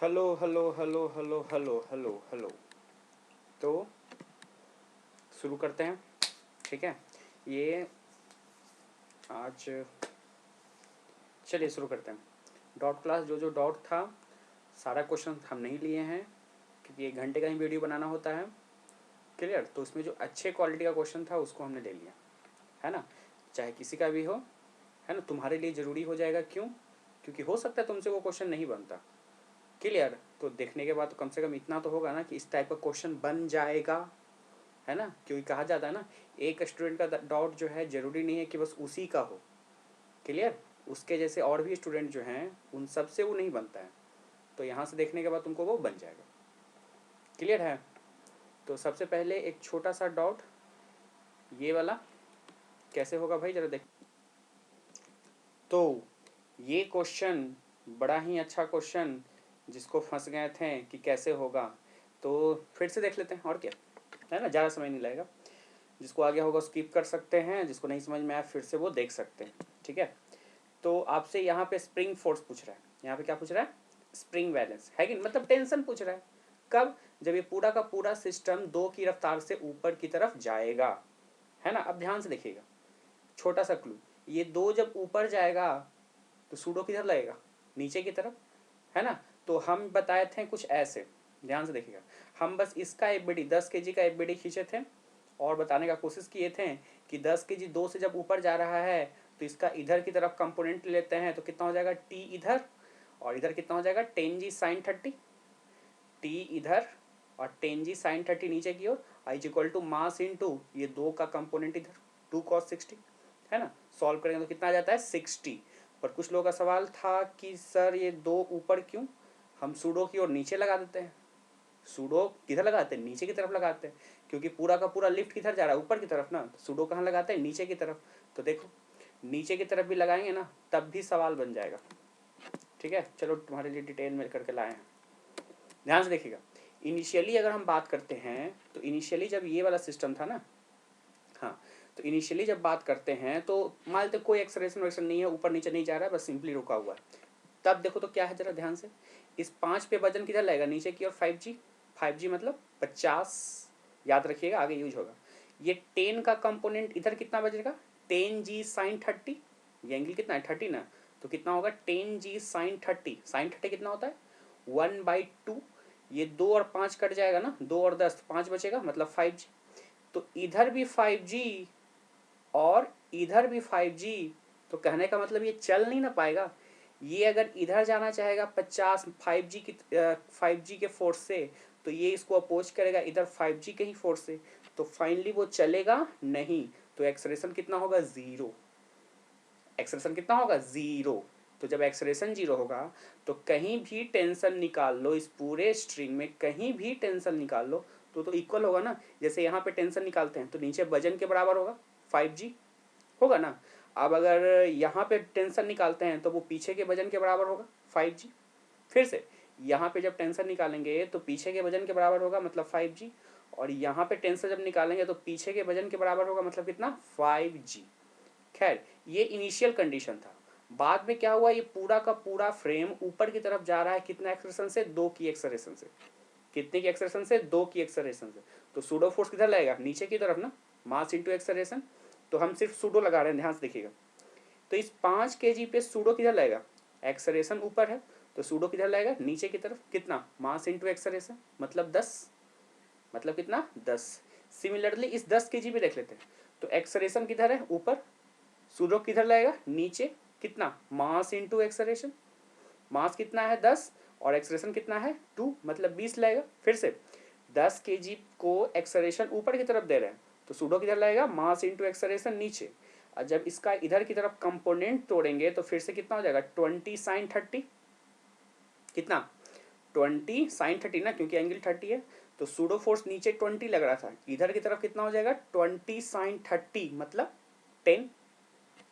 Hello hello hello hello hello hello hello. तो शुरू करते हैं, ठीक है। ये आज चलिए शुरू करते हैं। डॉट क्लास जो जो डॉट था सारा क्वेश्चन हम नहीं लिए हैं, क्योंकि 1 घंटे का ही वीडियो बनाना होता है। क्लियर। तो उसमें जो अच्छे क्वालिटी का क्वेश्चन था उसको हमने ले लिया है ना, चाहे किसी का भी हो, है ना। तुम्हारे लिए ज़रूरी हो जाएगा, क्यों? क्योंकि हो सकता है तुमसे वो क्वेश्चन नहीं बनता। क्लियर। तो देखने के बाद तो कम से कम इतना तो होगा ना कि इस टाइप का क्वेश्चन बन जाएगा, है ना। क्योंकि कहा जाता है ना, एक स्टूडेंट का डाउट जो है ज़रूरी नहीं है कि बस उसी का हो। क्लियर। उसके जैसे और भी स्टूडेंट जो हैं उन सब से वो नहीं बनता है। तो यहाँ से देखने के बाद तुमको वो बन जाएगा। क्लियर है। तो सबसे पहले एक छोटा सा डाउट, ये वाला कैसे होगा भाई, ज़रा देख। तो ये क्वेश्चन बड़ा ही अच्छा क्वेश्चन, जिसको फंस गए थे कि कैसे होगा, तो फिर से देख लेते हैं और क्या, है ना। ज़्यादा समय नहीं लगेगा। जिसको आ गया होगा स्किप कर सकते हैं, जिसको नहीं समझ में आया फिर से वो देख सकते हैं, ठीक है। तो आपसे यहाँ पे स्प्रिंग फोर्स पूछ रहा है। यहाँ पे क्या पूछ रहा है? स्प्रिंग बैलेंस है कि मतलब टेंशन पूछ रहा है। कब? जब ये पूरा का पूरा सिस्टम 2 की रफ्तार से ऊपर की तरफ जाएगा, है ना। अब ध्यान से देखिएगा, छोटा सा क्लू, ये 2 जब ऊपर जाएगा तो सूडो किधर लगेगा? नीचे की तरफ, है ना। तो हम बताए थे कुछ ऐसे, ध्यान से देखिएगा। हम बस इसका एफबीडी 10 केजी का एफबीडी खींचे थे और बताने का कोशिश किए थे कि 10 केजी 2 से जब ऊपर जा रहा है तो इसका इधर की तरफ कंपोनेंट लेते हैं तो कितना हो जाएगा? टी इधर, और इधर कितना हो जाएगा? 10g sin 30। टी इधर और 10g sin 30 नीचे की ओर, I= मास इंटू ये 2 का कंपोनेंट इधर 2 cos 60, है ना। सॉल्व करेंगे तो कितना आ जाता है? 60। पर कुछ लोगों का सवाल था कि सर ये 2 ऊपर क्यों? हम सूडो की ओर नीचे लगा देते हैं। सूडो किधर लगाते हैं? नीचे की तरफ लगाते हैं, क्योंकि पूरा का पूरा लिफ्ट किधर जा रहा है? ऊपर की तरफ ना। तो सूडो कहाँ लगाते हैं? नीचे की तरफ। तो देखो, नीचे की तरफ भी लगाएंगे ना तब भी सवाल बन जाएगा, ठीक है। चलो तुम्हारे लिए डिटेल में करके लाए हैं, ध्यान से देखिएगा। इनिशियली अगर हम बात करते हैं तो इनिशियली जब ये वाला सिस्टम था ना, हाँ, तो इनिशियली जब बात करते हैं तो मान लेते कोई एक्सलेरेशन वेक्शन नहीं है, ऊपर नीचे नहीं जा रहा है, बस सिंपली रुका हुआ है। तब देखो तो क्या है, जरा ध्यान से। इस 5 पे वजन किधर लगेगा? नीचे की ओर 5g। 5g मतलब 50, याद रखिएगा आगे यूज होगा। ये 10 का कंपोनेंट इधर कितना बचेगा? 10g sin 30। ये एंगल कितना है? 30 ना। तो कितना होगा? 10g sin 30। sin 30 कितना होता है? 1/2। ये 2 और 5 कट जाएगा ना, 2 और 10, 5 बचेगा, मतलब 5g। तो इधर भी 5g और इधर भी 5g। तो कहने का मतलब ये चल नहीं ना पाएगा। ये अगर इधर जाना चाहेगा 50 5g के फोर्स से, तो ये इसको अपोज करेगा इधर 5g के ही फोर्स से, तो फाइनली वो चलेगा नहीं। तो एक्सलेरेशन कितना होगा? 0। एक्सलेरेशन कितना होगा? 0। तो जब एक्सलेरेशन 0 होगा तो कहीं भी टेंशन निकाल लो, इस पूरे स्ट्रिंग में कहीं भी टेंशन निकाल लो तो इक्वल होगा ना। जैसे यहाँ पे टेंशन निकालते हैं तो नीचे वजन के बराबर होगा 5g, होगा ना। अब अगर यहाँ पे टेंशन निकालते हैं तो वो पीछे के वजन के बराबर होगा 5g। फिर से यहाँ पे जब टेंशन निकालेंगे तो पीछे के वजन के बराबर होगा, मतलब 5g। और यहाँ पे टेंशन जब निकालेंगे तो पीछे के वजन के बराबर होगा, मतलब कितना? 5g। खैर, ये इनिशियल कंडीशन था। बाद में क्या हुआ? ये पूरा का पूरा फ्रेम ऊपर की तरफ जा रहा है, कितना एक्सेलरेशन से? 2 की एक्सेलरेशन से। कितने की एक्सेलरेशन से? 2 की एक्सेलरेशन से। तो सूडो फोर्स किधर लगेगा? नीचे की तरफ ना, मास इंटू एक्सेलरेशन। तो हम सिर्फ सूडो लगा रहे हैं, ध्यान से देखिएगा। तो इस 5 kg पे सूडो किधर लगेगा? एक्सेलरेशन ऊपर है तो सूडो किधर लगेगा? नीचे की तरफ। कितना? मास इंटू एक्सेलरेशन, मतलब 10। मतलब कितना? 10। सिमिलरली इस 10 kg पे देख लेते हैं। तो एक्सेलरेशन किधर है? ऊपर। सूडो किधर लगेगा? नीचे। कितना? Mass into acceleration. मास कितना है? 10 और एक्सेलरेशन कितना है? 2, मतलब 20 लगेगा। फिर से 10 kg को एक्सेलरेशन ऊपर की तरफ दे रहे हैं तो सूडो किधर लगेगा? मास इंटू एक्सेलरेशन नीचे। और जब इसका इधर की तरफ कंपोनेंट तोड़ेंगे तो फिर से कितना हो जाएगा? 20 sin 30। कितना? 20 sin 30 ना, क्योंकि एंगल 30 है। तो सूडो फोर्स नीचे 20 लग रहा था, इधर की तरफ कितना हो जाएगा? 20 sin 30 मतलब 10।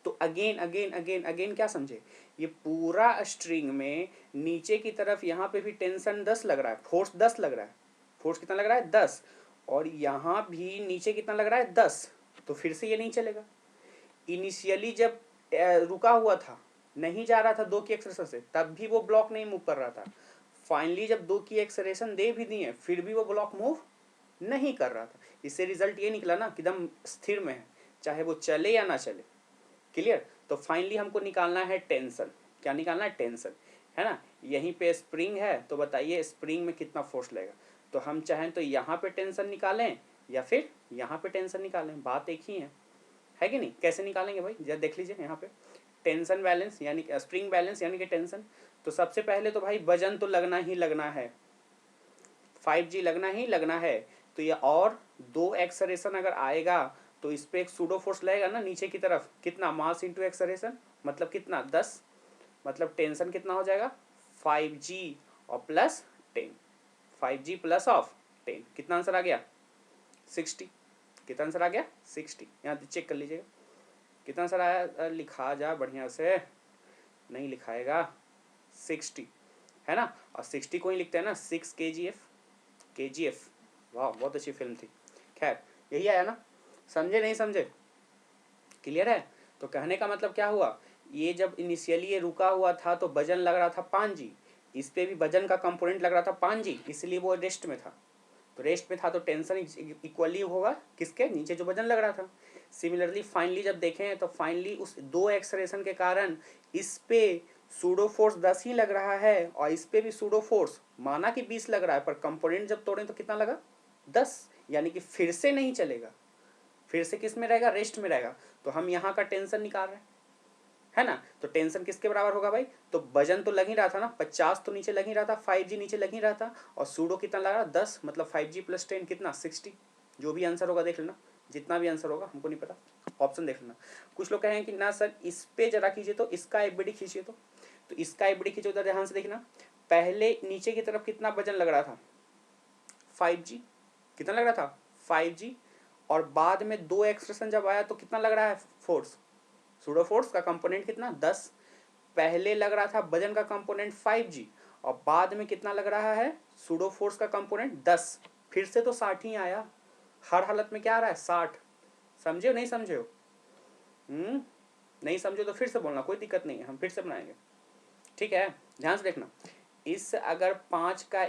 तो अगेन अगेन अगेन अगेन क्या समझे? ये पूरा स्ट्रिंग में नीचे की तरफ यहाँ पे भी टेंशन 10 लग रहा है, फोर्स 10 लग रहा है। फोर्स कितना लग रहा है? 10। और यहाँ भी नीचे कितना लग रहा है? 10। तो फिर से ये नहीं चलेगा। इनिशियली जब रुका हुआ था, नहीं जा रहा था 2 की एक्सेलरेशन से, तब भी वो ब्लॉक नहीं मूव कर रहा था। फाइनली जब 2 की एक्सेलरेशन दे भी दिए फिर भी वो ब्लॉक मूव नहीं कर रहा था। इससे रिजल्ट ये निकला ना कि एकदम स्थिर में है, चाहे वो चले या ना चले। क्लियर? तो फाइनली हमको निकालना है टेंशन। क्या निकालना है? टेंशन, है ना। यहीं पे स्प्रिंग है, तो बताइए स्प्रिंग में कितना फोर्स लगेगा। तो हम चाहें तो यहाँ पे टेंशन निकालें या फिर यहाँ पे टेंशन निकालें, बात एक ही है कि नहीं। कैसे निकालेंगे भाई, जरा देख लीजिए यहाँ पे टेंशन बैलेंस यानी स्प्रिंग बैलेंस यानी कि टेंशन। तो सबसे पहले तो भाई वजन तो लगना ही लगना है, 5G लगना ही लगना है। तो ये और 2 एक्सरेशन अगर आएगा तो इस पे एक सूडो फोर्स लगेगा ना नीचे की तरफ, कितना मास इंटू एक्सरेशन, मतलब कितना 10, मतलब टेंशन कितना हो जाएगा 5G और प्लस 10, 5G प्लस ऑफ 10, कितना आंसर आ गया 60। कितना आंसर आ गया 60। यहाँ चेक कर लीजिएगा कितना आंसर आया, लिखा जा बढ़िया से, नहीं लिखाएगा 60, है ना। और 60 को ही लिखते हैं ना 6 KGF। वाह बहुत अच्छी फिल्म थी। खैर यही आया ना, समझे नहीं समझे, क्लियर है। तो कहने का मतलब क्या हुआ, ये जब इनिशियली ये रुका हुआ था तो वजन लग रहा था 5G, इस पे भी वजन का कंपोनेंट लग रहा था 5G, इसलिए वो रेस्ट में था। तो रेस्ट में था तो टेंशन इक्वली होगा किसके नीचे जो वजन लग रहा था। सिमिलरली फाइनली जब देखें तो फाइनली उस 2 एक्सरेशन के कारण इस पे सूडो फोर्स 10 ही लग रहा है और इस पे भी सूडो फोर्स माना कि 20 लग रहा है, पर कंपोनेंट जब तोड़ें तो कितना लगा 10, यानी कि फिर से नहीं चलेगा, फिर से किस में रहेगा, रेस्ट में रहेगा। तो हम यहाँ का टेंशन निकाल रहे हैं, है ना। तो टेंशन किसके बराबर होगा भाई, तो वजन तो लग ही रहा था ना 50 तो नीचे लग ही रहा था, 5G नीचे लग ही रहा था, और सूडो कितना लगा 10, मतलब 5G प्लस 10 कितना 60। जो भी आंसर होगा देख लेना, जितना भी आंसर होगा हमको नहीं पता, ऑप्शन देख लेना। कुछ लोग कहें कि ना सर इस पे जरा कीजिए, तो इसका एक बड़ी खींचिए, तो इसका एक बड़ी खींचो, ध्यान से देखना। पहले नीचे की तरफ कितना वजन लग रहा था 5G, कितना लग रहा था 5G, और बाद में 2 एक्सप्रेशन जब आया तो कितना लग रहा है फोर्स, सूडो फोर्स का कंपोनेंट कितना 10। पहले लग रहा था वजन का कंपोनेंट 5G और बाद में कितना लग रहा है सूडो फोर्स का कंपोनेंट 10, फिर से तो 60 ही आया। हर हालत में क्या आ रहा है 60। समझे हो नहीं समझे हो? नहीं समझे तो फिर से बोलना, कोई दिक्कत नहीं है, हम फिर से बनाएंगे, ठीक है। ध्यान से देखना, इस अगर 5 का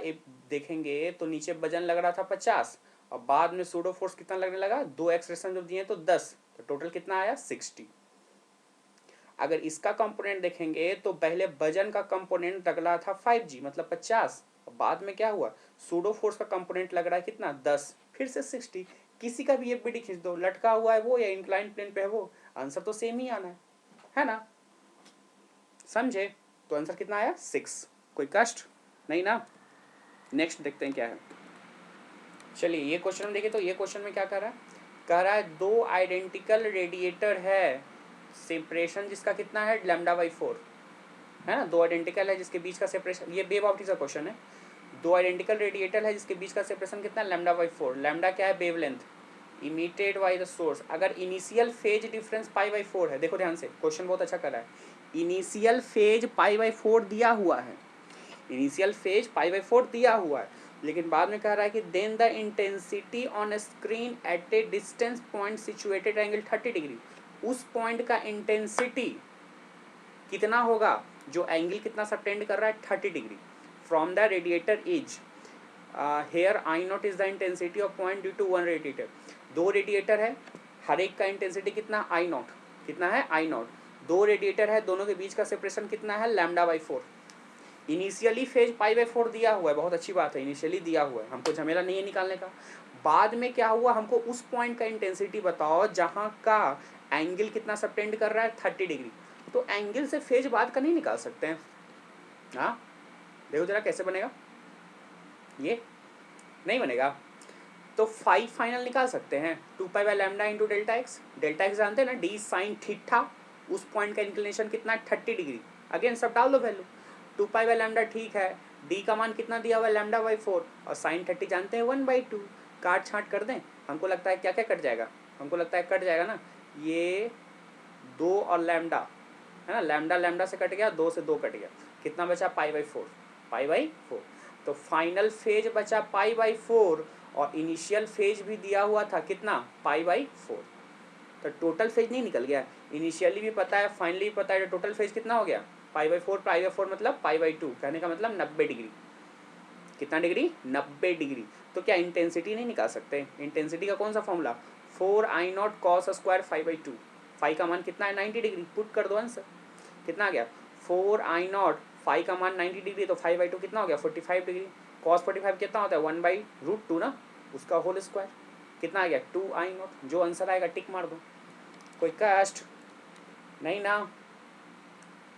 देखेंगे तो नीचे वजन लग रहा था 50 और बाद में सूडो फोर्स कितना लगने लगा, 2 एक्सप्रेशन जब दिए तो 10, तो टोटल कितना आया 60। अगर इसका कंपोनेंट देखेंगे तो पहले वजन का कंपोनेंट लग रहा था 5G मतलब 50, और बाद में क्या हुआ सूडो फोर्स का कंपोनेंट लग रहा है कितना 10, फिर से 60। किसी का भी एक बीडी खींच दो, लटका हुआ है वो या इंक्लाइन प्लेन पे है वो, आंसर तो सेम ही आना है ना। समझे? तो आंसर कितना आया 6। कोई कष्ट नहीं ना। नेक्स्ट देखते हैं क्या है। चलिए ये क्वेश्चन देखिए, तो ये क्वेश्चन में क्या कह रहा है 2 आइडेंटिकल रेडिएटर है, सेपरेशन जिसका कितना है λ/4, है ना। 2 आइडेंटिकल है जिसके बीच का सेपरेशन, ये वेव का क्वेश्चन है। 2 आइडेंटिकल रेडिएटर है जिसके बीच का सेपरेशन कितना λ/4। लैम्डा क्या है, wavelength emitted by the source. अगर इनिशियल फेज डिफरेंस π/4 है, देखो ध्यान से क्वेश्चन बहुत अच्छा कर रहा है। इनिशियल फेज π/4 दिया हुआ है, इनिशियल फेज π/4 दिया हुआ है, लेकिन बाद में कह रहा है कि then the intensity on screen at a distance point situated angle 30 degree. उस पॉइंट का इंटेंसिटी कितना होगा, जो एंगल कितना सबटेंड कर रहा है 30 degree from the radiator edge. Here I0 is the intensity of point due to 1 radiator. 2 radiator है, हर एक का इंटेंसिटी कितना I0, कितना है I0। 2 रेडिएटर है, दोनों के बीच का सेपरेशन कितना है λ/4। इनिशियली फेज π/4 दिया हुआ है, बहुत अच्छी बात है, इनिशियली दिया हुआ है, हमको झमेला नहीं है निकालने का। बाद में क्या हुआ, हमको उस पॉइंट का इंटेंसिटी बताओ जहाँ का एंगल कितना सबटेंड कर रहा है 30 डिग्री। तो एंगल से फेज बाद का नहीं निकाल सकते हैं, हाँ देखो जरा कैसे बनेगा, ये नहीं बनेगा। तो 5 फाइनल निकाल सकते हैं, 2π/λ into delta X. Delta X जानते हैं ना, डी साइन थीटा, उस पॉइंट का इंक्लिनेशन कितना 30 डिग्री। अगेन सब डाल दो वैल्यू, 2π/λ ठीक है, डी का मान कितना दिया हुआ है λ/4, और साइन 30 जानते हैं 1/2। काट छाँट कर दें, हमको लगता है क्या क्या कट जाएगा, हमको लगता है कट जाएगा ना, ये 2 और लैम्डा है ना, लैम्डा से कट गया, 2 से 2 कट गया, कितना बचा π/4। तो फाइनल फेज बचा π/4 और इनिशियल फेज भी दिया हुआ था कितना π/4। तो टोटल फेज नहीं निकल गया, इनिशियली भी पता है फाइनली भी पता है, टोटल फेज कितना हो गया π/4 मतलब π/2, कहने का मतलब 90 डिग्री। कितना डिग्री, 90 डिग्री। तो क्या इंटेंसिटी नहीं निकाल सकते? इंटेंसिटी का कौन सा formula, 4I0 cos square 5/2। Phi का मान कितना है, 90 डिग्री। पुट कर दो आंसर, कितना आ गया 4I0, फाई का मान 90 डिग्री, तो 5/2 कितना हो गया 45 डिग्री। cos 45 कितना होता है 1/√2 ना, उसका होल स्क्वायर, कितना आ गया 2I0। जो आंसर आएगा टिक मार दो। कोई कष्ट नहीं ना,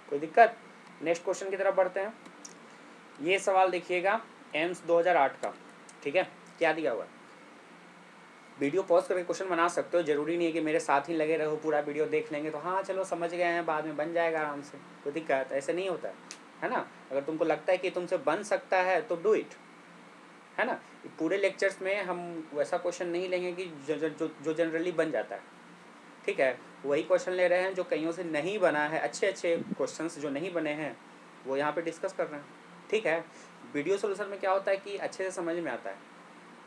कोई दिक्कत? नेक्स्ट क्वेश्चन की तरफ बढ़ते हैं। ये सवाल देखिएगा एम्स 2008 का, ठीक है। क्या दिया हुआ है, वीडियो पॉज करके क्वेश्चन बना सकते हो, जरूरी नहीं है कि मेरे साथ ही लगे रहो, पूरा वीडियो देख लेंगे तो हाँ चलो समझ गए हैं, बाद में बन जाएगा आराम से, कोई दिक्कत ऐसे नहीं होता है ना। अगर तुमको लगता है कि तुमसे बन सकता है तो डू इट, है ना। पूरे लेक्चर्स में हम वैसा क्वेश्चन नहीं लेंगे कि जो जनरली बन जाता है, ठीक है। वही क्वेश्चन ले रहे हैं जो कईयों से नहीं बना है, अच्छे अच्छे क्वेश्चंस जो नहीं बने हैं वो यहाँ पे डिस्कस कर रहे हैं, ठीक है। वीडियो सोल्यूशन में क्या होता है कि अच्छे से समझ में आता है,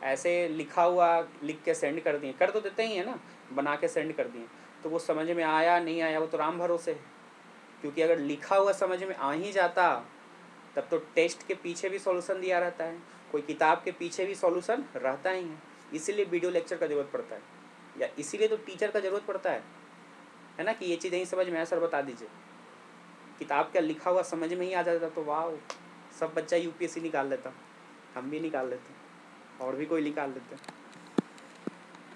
ऐसे लिखा हुआ लिख के सेंड कर दिए, कर तो देते ही है ना, बना के सेंड कर दिए, तो वो समझ में आया नहीं आया वो तो राम भरोसे है। क्योंकि अगर लिखा हुआ समझ में आ ही जाता तब तो टेस्ट के पीछे भी सॉल्यूशन दिया रहता है, कोई किताब के पीछे भी सॉल्यूशन रहता ही है। इसीलिए वीडियो लेक्चर का ज़रूरत पड़ता है, या इसीलिए तो टीचर का ज़रूरत पड़ता है ना, कि ये चीज़ नहीं समझ में आया सर बता दीजिए। किताब का लिखा हुआ समझ में ही आ जाता तो वाह, सब बच्चा यूपीएससी निकाल लेता, हम भी निकाल लेते, और भी कोई निकाल लेते,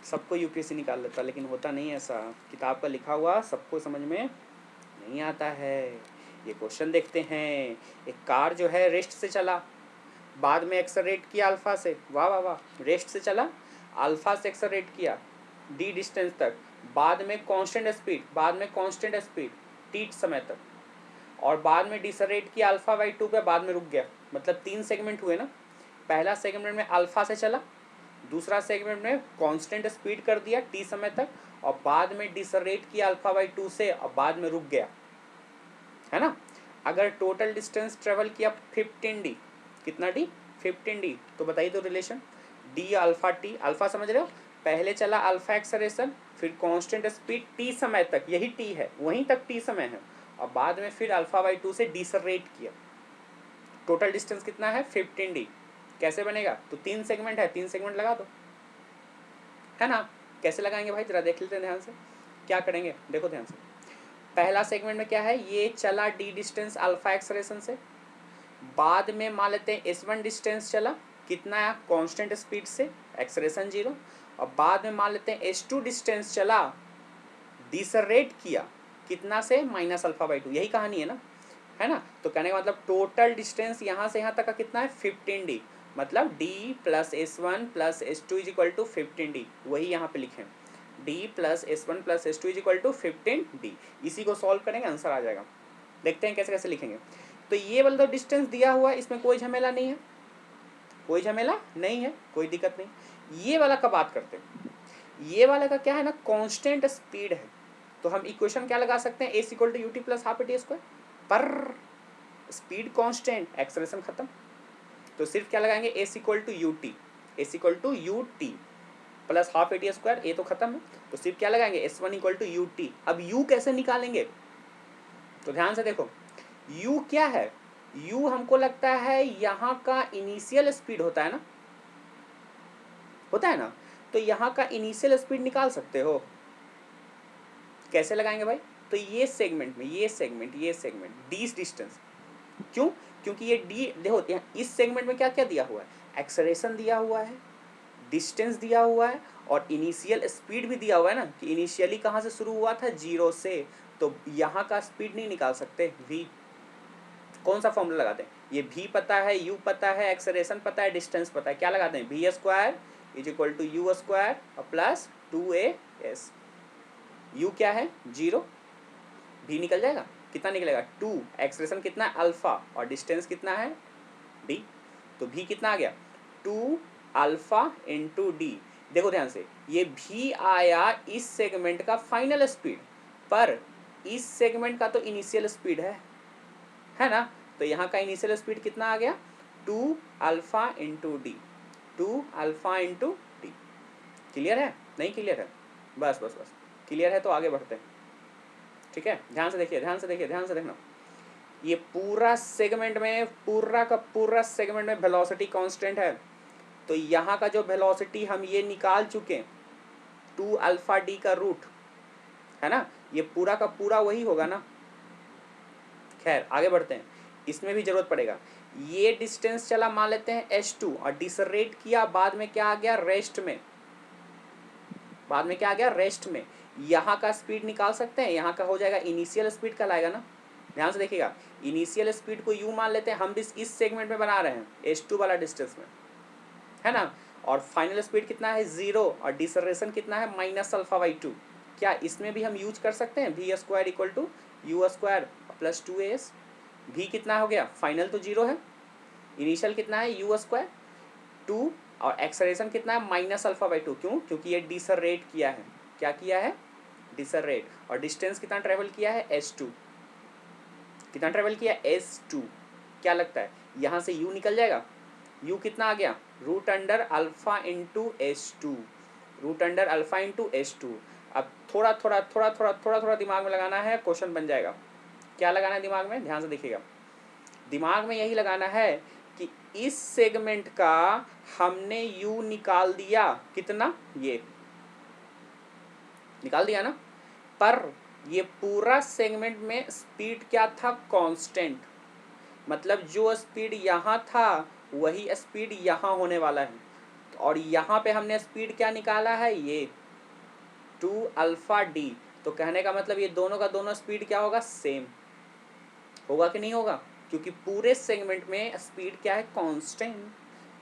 सबको यूपीएससी निकाल लेता। लेकिन होता नहीं ऐसा, किताब का लिखा हुआ सबको समझ में नहीं आता है। ये क्वेश्चन देखते हैं, एक कार जो है रेस्ट से चला, बाद में एक्सलरेट किया अल्फा से, वाह वाह वाह, रेस्ट से चला, अल्फा से एक्सलरेट किया डी डिस्टेंस तक, बाद में कांस्टेंट स्पीड टी समय तक, और बाद में डिसलरेट किया अल्फा/2 पे, बाद में रुक गया। मतलब 3 सेगमेंट हुए ना, पहला सेगमेंट में अल्फा से चला, दूसरा सेगमेंट में कांस्टेंट स्पीड कर दिया टी समय तक, और बाद में डिसलरेट किया अल्फा/2 से, और बाद में रुक गया, है ना। अगर टोटल डिस्टेंस ट्रेवल किया 15d, कितना डी 15d, तो बताइए तो relation D alpha T, alpha समझ रहे हो, पहले चला अल्फा एक्सेलरेशन, फिर कांस्टेंट स्पीड टी समय तक, यही टी है वहीं तक टी समय है, और बाद में फिर अल्फा/2 से डिसलरेट किया। टोटल डिस्टेंस कितना है 15d। कैसे बनेगा, तो 3 सेगमेंट है, 3 सेगमेंट लगा दो, है ना। कैसे लगाएंगे भाई जरा देख लेते हैं ध्यान से, क्या करेंगे देखो ध्यान से। पहला सेगमेंट में क्या है, ये चला डी डिस्टेंस अल्फा एक्सेलरेशन से, बाद में मान लेते हैं s1 डिस्टेंस चला, कितना है कांस्टेंट स्पीड से, एक्सेलरेशन 0, और बाद में मान लेते हैं s2 डिस्टेंस चला, डिसलरेट किया कितना से, -अल्फा/2, यही कहानी है ना। तो कहने का मतलब टोटल डिस्टेंस यहाँ से यहाँ तक का कितना है 15d, मतलब d + s1 + s2 = 15d, वही यहाँ पे लिखें, d + s1 + s2 = 15d। इसी को सॉल्व करेंगे आंसर आ जाएगा। देखते हैं कैसे कैसे लिखेंगे। तो ये वाला तो डिस्टेंस दिया हुआ है, इसमें कोई झमेला नहीं है, कोई झमेला नहीं है, कोई दिक्कत नहीं। ये वाला का बात करते हैं, ये वाला का क्या है ना, कांस्टेंट स्पीड है, तो हम इक्वेशन क्या लगा सकते हैं, a = ut + ½ पर स्पीड कांस्टेंट, एक्सेलरेशन खत्म, तो सिर्फ क्या लगाएंगे a = ut, प्लस ½ ए तो खत्म है, तो सिर्फ क्या लगाएंगे s1 = ut। अब u कैसे निकालेंगे, तो ध्यान से देखो, u क्या है, u हमको लगता है यहाँ का इनिशियल स्पीड होता है ना, तो यहाँ का इनिशियल स्पीड निकाल सकते हो। कैसे लगाएंगे भाई, तो ये सेगमेंट में ये सेगमेंट डी डिस्टेंस, क्यों, क्योंकि ये डी देखो यहाँ इस सेगमेंट में क्या क्या दिया हुआ है, एक्सेलरेशन दिया हुआ है, डिस्टेंस दिया हुआ है, और इनिशियल स्पीड भी दिया हुआ है ना, कि इनिशियली कहाँ से शुरू हुआ था 0 से, तो यहाँ का स्पीड नहीं निकाल सकते v। कौन सा फॉर्मूला लगाते हैं, ये v पता है, u पता है, एक्सेलरेशन पता है, डिस्टेंस पता है, क्या लगाते हैं v² = u² plus 2as। u क्या है 0, v निकल जाएगा, कितना निकलेगा 2, एक्सेलरेशन कितना है अल्फा, और डिस्टेंस कितना है d, तो v कितना आ गया 2 अल्फा इंटू डी। देखो ध्यान से, ये भी आया इस सेगमेंट का फाइनल स्पीड, पर इस सेगमेंट का तो इनिशियल स्पीड है ना, तो यहाँ का इनिशियल स्पीड कितना आ गया 2 alpha into D, 2 alpha into D. Clear है, नहीं क्लियर है, बस क्लियर है तो आगे बढ़ते हैं, ठीक है। ध्यान से देखिए, ध्यान से देखना, ये पूरा सेगमेंट में, पूरा का पूरा सेगमेंट में वेलोसिटी कांस्टेंट है, तो यहाँ का जो वेलोसिटी हम ये निकाल चुके 2 अल्फा डी का रूट है ना, ये पूरा का पूरा वही होगा ना। खैर आगे बढ़ते हैं, इसमें भी जरूरत पड़ेगा। ये डिस्टेंस चला मान लेते हैं h2 और डिसरेट किया, बाद में क्या आ गया रेस्ट में, बाद में क्या आ गया रेस्ट में। यहाँ का स्पीड निकाल सकते हैं, यहाँ का हो जाएगा इनिशियल स्पीड कहलाएगा ना। ध्यान से देखिएगा, इनिशियल स्पीड को यू मान लेते हैं, हम भी इस सेगमेंट में बना रहे हैं h2 वाला डिस्टेंस में, है ना। और फाइनल स्पीड कितना है 0 और डिसरेशन कितना है माइनस अल्फा बाई 2। क्या इसमें भी हम यूज कर सकते हैं v square equal to u square plus 2as। भी कितना हो गया, फाइनल तो 0 है, इनिशियल कितना है यू स्क्वायर 2 और एक्सलेरेशन कितना है माइनस अल्फा बाई 2। क्यों, क्योंकि ये डिसरेट किया है, क्या किया है डिसरेट। और डिस्टेंस कितना ट्रेवल किया है s2, कितना ट्रेवल किया s2। क्या लगता है यहाँ से u निकल जाएगा, u कितना आ गया root under alpha into s2, root under alpha into s2। अब थोड़ा थोड़ा थोड़ा थोड़ा थोड़ा थोड़ा दिमाग में लगाना है, क्वेश्चन बन जाएगा। क्या लगाना है दिमाग में, ध्यान से देखिएगा, दिमाग में यही लगाना है कि इस सेगमेंट का हमने u निकाल दिया, कितना ये निकाल दिया ना, पर ये पूरा सेगमेंट में स्पीड क्या था कांस्टेंट, मतलब जो स्पीड यहाँ था वही स्पीड यहाँ होने वाला है। और यहाँ पे हमने स्पीड क्या निकाला है ये 2 अल्फा डी, तो कहने का मतलब ये दोनों का दोनों स्पीड क्या होगा सेम होगा कि नहीं होगा, क्योंकि पूरे सेगमेंट में स्पीड क्या है कांस्टेंट।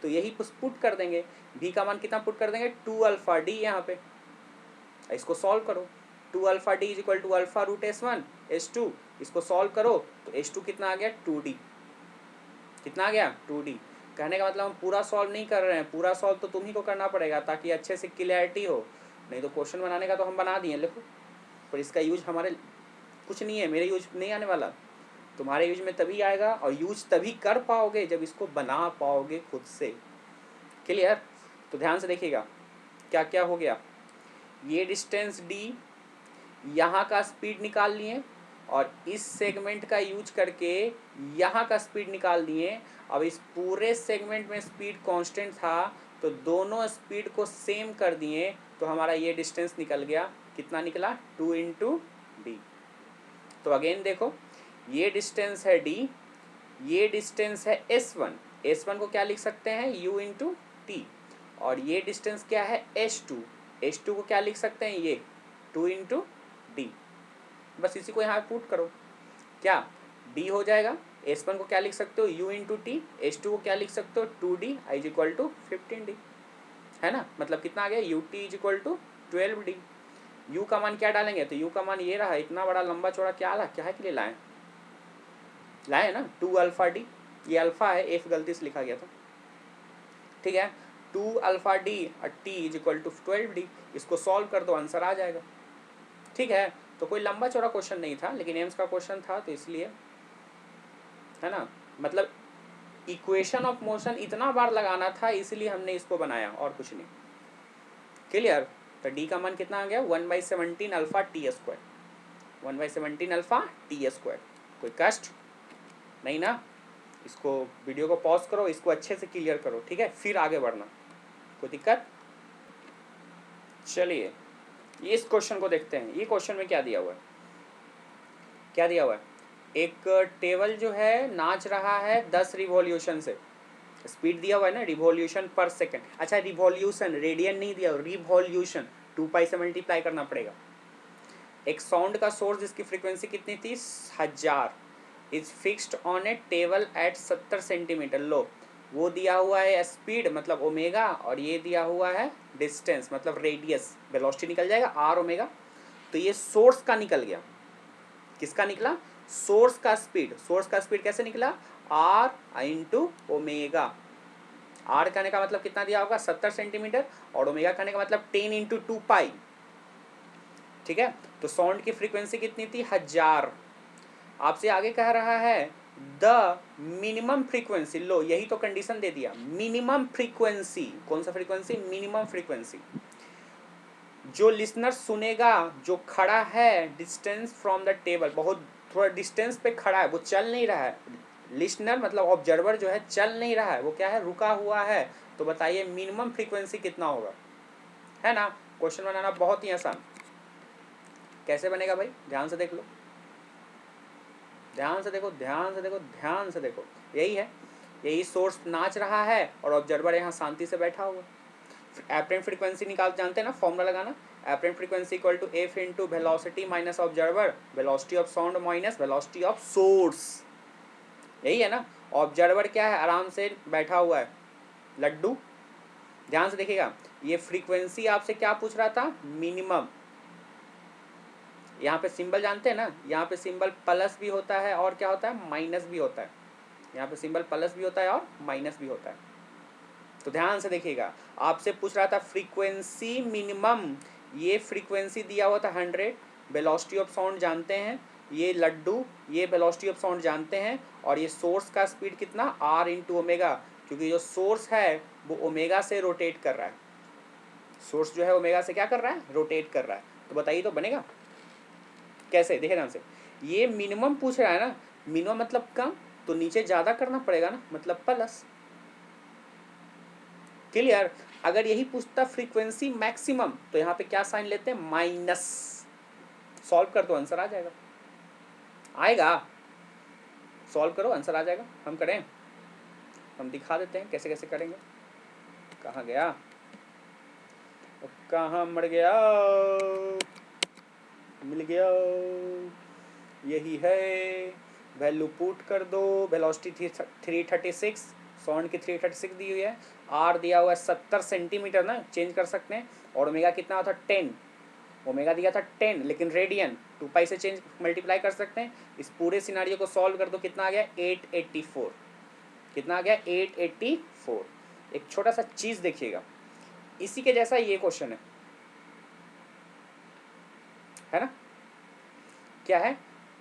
तो यही पुट कर देंगे, v का मान कितना पुट कर देंगे 2 अल्फा डी, यहाँ पे इसको सॉल्व करो 2 alpha d is equal to alpha root s1 s2, इसको सॉल्व करो तो s2 कितना आ गया 2d, कितना आ गया 2d। कहने का मतलब हम पूरा सॉल्व नहीं कर रहे हैं, पूरा सॉल्व तो तुम ही को करना पड़ेगा ताकि अच्छे से क्लियरिटी हो, नहीं तो क्वेश्चन बनाने का तो हम बना दिए लिखो, पर इसका यूज हमारे कुछ नहीं है, मेरे यूज नहीं आने वाला, तुम्हारे यूज में तभी आएगा और यूज तभी कर पाओगे जब इसको बना पाओगे खुद से। क्लियर, तो ध्यान से देखिएगा क्या क्या हो गया, ये डिस्टेंस d, यहाँ का स्पीड निकाल लिए और इस सेगमेंट का यूज करके यहाँ का स्पीड निकाल दिए। अब इस पूरे सेगमेंट में स्पीड कांस्टेंट था तो दोनों स्पीड को सेम कर दिए, तो हमारा ये डिस्टेंस निकल गया, कितना निकला 2 इंटू डी। तो अगेन देखो, ये डिस्टेंस है d, ये डिस्टेंस है s1, s1 को क्या लिख सकते हैं u इंटू टी, और ये डिस्टेंस क्या है s2, s2 को क्या लिख सकते हैं ये 2 इंटू डी। बस इसी को यहाँ पुट करो, क्या d हो जाएगा, s1 को क्या लिख सकते हो u इंटू टी, s2 को क्या लिख सकते हो 2d is equal to 15d, है ना। मतलब कितना आ गया ut is equal to 12d। u का मान क्या डालेंगे, तो u का मान ये रहा, इतना बड़ा लंबा चौड़ा क्या ला, क्या है के लिए लाए ना 2 अल्फा डी, ये अल्फा है f गलती से लिखा गया था, ठीक है 2 अल्फा डी और t is equal to 12d, इसको सॉल्व कर दो आंसर आ जाएगा। ठीक है, तो कोई लंबा चौड़ा क्वेश्चन नहीं था, लेकिन एम्स का क्वेश्चन था तो इसलिए, है ना, मतलब इक्वेशन ऑफ मोशन इतना बार लगाना था इसलिए हमने इसको बनाया और कुछ नहीं। क्लियर, तो डी का मान कितना आ गया 1/17 alpha T square, 1/17 alpha T square. कोई कष्ट नहीं ना, इसको वीडियो को पॉज करो, इसको अच्छे से क्लियर करो, ठीक है, फिर आगे बढ़ना, कोई दिक्कत। चलिए इस क्वेश्चन को देखते हैं, ये क्वेश्चन में क्या दिया हुआ है, क्या दिया हुआ है, एक टेबल जो है नाच रहा है 10 रिवॉल्यूशन से, स्पीड दिया हुआ है ना रिवॉल्यूशन पर सेकंड, अच्छा रिवॉल्यूशन रेडियन नहीं दिया, रिवॉल्यूशन 2 से मल्टीप्लाई करना पड़ेगा। एक साउंड का सोर्स जिसकी फ्रीक्वेंसी कितनी थी 1000 is fixed on a table at 70 centimetre लो, वो दिया हुआ है स्पीड मतलब ओमेगा, और ये दिया हुआ है डिस्टेंस मतलब रेडियस, वेलोसिटी निकल जाएगा आर ओमेगा। तो ये सोर्स का निकल गया, किसका निकला सोर्स का स्पीड, सोर्स का स्पीड कैसे निकला आर इंटू ओमेगा, आर कहने का मतलब कितना दिया होगा 70 सेंटीमीटर और ओमेगा कहने का मतलब 10 इंटू 2 पाई। ठीक है, तो साउंड की फ्रीक्वेंसी कितनी थी 1000, आपसे आगे कह रहा है द मिनिमम फ्रीक्वेंसी, लो यही तो कंडीशन दे दिया, मिनिमम फ्रीक्वेंसी, कौन सा फ्रीक्वेंसी मिनिमम फ्रीक्वेंसी जो लिसनर सुनेगा जो खड़ा है डिस्टेंस फ्रॉम द टेबल, बहुत थोड़ा डिस्टेंस पे खड़ा है, वो चल नहीं रहा है। लिसनर मतलब ऑब्जर्वर जो है चल नहीं रहा है, वो क्या है, रुका हुआ है। तो बताइए मिनिमम फ्रीक्वेंसी कितना होगा, है ना। क्वेश्चन बनाना बहुत ही आसान। कैसे बनेगा भाई, ध्यान से देख लो, ध्यान से देखो, ध्यान से देखो, ध्यान से देखो। यही है, यही सोर्स नाच रहा है और ऑब्जर्वर यहाँ शांति से बैठा हुआ। एपरेंट फ्रीक्वेंसी निकाल, जानते हैं ना फॉर्मूला लगाना, apparent frequency equal to f into velocity minus observer, velocity of sound minus velocity of source. यही है ना। ऑब्जर्वर क्या है, आराम से बैठा हुआ है, लड्डू। ध्यान से देखिएगा, ये फ्रीक्वेंसी आपसे क्या पूछ रहा था, मिनिमम। यहाँ पे सिंबल जानते हैं ना, यहाँ पे सिंबल प्लस भी होता है और क्या होता है, माइनस भी होता है। यहाँ पे सिंबल प्लस भी होता है और माइनस भी होता है। तो ध्यान से देखिएगा, आपसे पूछ रहा था फ्रीक्वेंसी मिनिमम, ये फ्रीक्वेंसी दिया हुआ था 100, वेलोसिटी ऑफ साउंड जानते हैं, ये लड्डू, ये वेलोसिटी ऑफ साउंड जानते हैं, और ये सोर्स का स्पीड कितना, आर इंटू ओमेगा, क्योंकि जो सोर्स है वो ओमेगा से रोटेट कर रहा है। सोर्स जो है ओमेगा से क्या कर रहा है, रोटेट कर रहा है। तो बताइए तो बनेगा कैसे, देखिए ध्यान से। ये मिनिमम पूछ रहा है ना, मिनिमम मतलब कम, तो नीचे ज़्यादा करना पड़ेगा ना, मतलब प्लस। क्लियर। अगर यही पूछता फ्रीक्वेंसी मैक्सिमम, तो यहाँ पे क्या साइन लेते हैं, माइनस। सॉल्व कर दो, आंसर आ जाएगा, आएगा। सॉल्व करो, आंसर आ जाएगा। हम करें, हम दिखा देते हैं कैसे कैसे करेंगे। कहाँ गया, कहाँ मर गया, मिल गया, यही है। वैल्यू पुट कर दो, वेलोसिटी 336, साउंड की 336 दी हुई है, आर दिया हुआ है 70 सेंटीमीटर ना, चेंज कर सकते हैं। और ओमेगा कितना था, 10, ओमेगा दिया था 10, लेकिन रेडियन 2 पाई से चेंज मल्टीप्लाई कर सकते हैं। इस पूरे सिनारियो को सॉल्व कर दो, कितना आ गया, 884। कितना आ गया, 884। एक छोटा सा चीज़ देखिएगा, इसी के जैसा ये क्वेश्चन है ना। क्या है,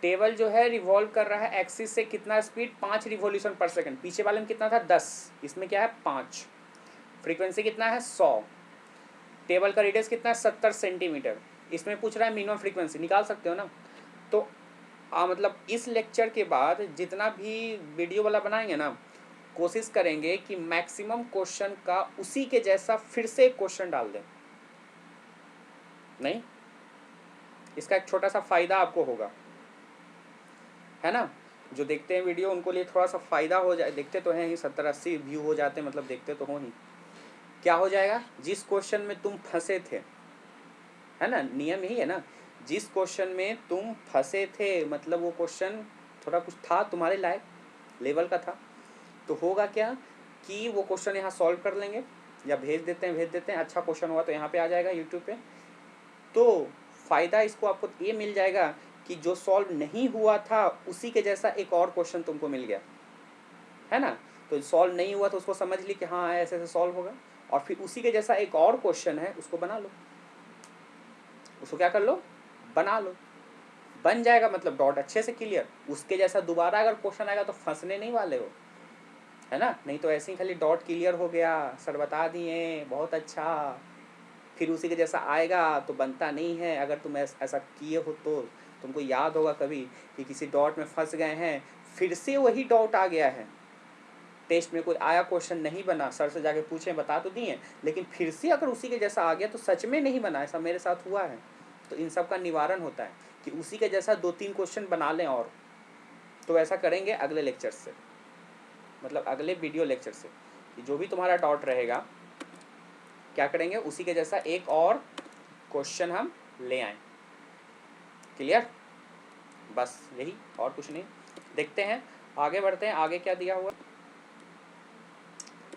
टेबल जो है रिवॉल्व कर रहा है एक्सिस से, कितना स्पीड, 5 रिवॉल्यूशन पर सेकंड। पीछे वाले में कितना था, 10, इसमें क्या है 5। फ्रीक्वेंसी कितना है, 100। टेबल का रेडियस कितना है, 70 सेंटीमीटर। इसमें पूछ रहा है मिनिमम फ्रीक्वेंसी, निकाल सकते हो ना। तो मतलब इस लेक्चर के बाद जितना भी वीडियो वाला बनाएंगे ना, कोशिश करेंगे कि मैक्सिमम क्वेश्चन का उसी के जैसा फिर से एक क्वेश्चन डाल दें। नहीं, इसका एक छोटा सा फ़ायदा आपको होगा, है ना। जो देखते हैं वीडियो उनको लिए थोड़ा सा फ़ायदा हो जाए, देखते तो हैं ही, 70-80 व्यू हो जाते हैं, मतलब देखते तो हो ही। क्या हो जाएगा, जिस क्वेश्चन में तुम फंसे थे, है ना, नियम यही है ना, जिस क्वेश्चन में तुम फंसे थे, मतलब वो क्वेश्चन थोड़ा कुछ था तुम्हारे लायक लेवल का था, तो होगा क्या कि वो क्वेश्चन यहाँ सॉल्व कर लेंगे, या भेज देते हैं, अच्छा क्वेश्चन हुआ तो यहाँ पे आ जाएगा यूट्यूब पे। तो फ़ायदा इसको आपको ये मिल जाएगा कि जो सॉल्व नहीं हुआ था उसी के जैसा एक और क्वेश्चन तुमको मिल गया, है ना। तो सॉल्व नहीं हुआ तो उसको समझ ली कि हाँ ऐसे ऐसे सॉल्व होगा, और फिर उसी के जैसा एक और क्वेश्चन है उसको बना लो, उसको क्या कर लो, बना लो, बन जाएगा, मतलब डॉट अच्छे से क्लियर। उसके जैसा दोबारा अगर क्वेश्चन आएगा तो फंसने नहीं वाले हो, है ना। नहीं तो ऐसे ही खाली डॉट क्लियर हो गया, सर बता दिए बहुत अच्छा, फिर उसी के जैसा आएगा तो बनता नहीं है। अगर तुम ऐसा किए हो तो तुमको याद होगा कभी कि किसी डॉट में फंस गए हैं, फिर से वही डॉट आ गया है, टेस्ट में कोई आया क्वेश्चन नहीं बना, सर से जाके पूछें बता तो दिए, लेकिन फिर से अगर उसी के जैसा आ गया तो सच में नहीं बना, ऐसा मेरे साथ हुआ है। तो इन सब का निवारण होता है कि उसी के जैसा 2-3 क्वेश्चन बना लें। और तो ऐसा करेंगे अगले लेक्चर से, मतलब अगले वीडियो लेक्चर से, कि जो भी तुम्हारा डॉट रहेगा क्या करेंगे, उसी के जैसा एक और क्वेश्चन हम ले आएँ। क्लियर, बस यही, और कुछ नहीं। देखते हैं, आगे बढ़ते हैं, आगे क्या दिया हुआ।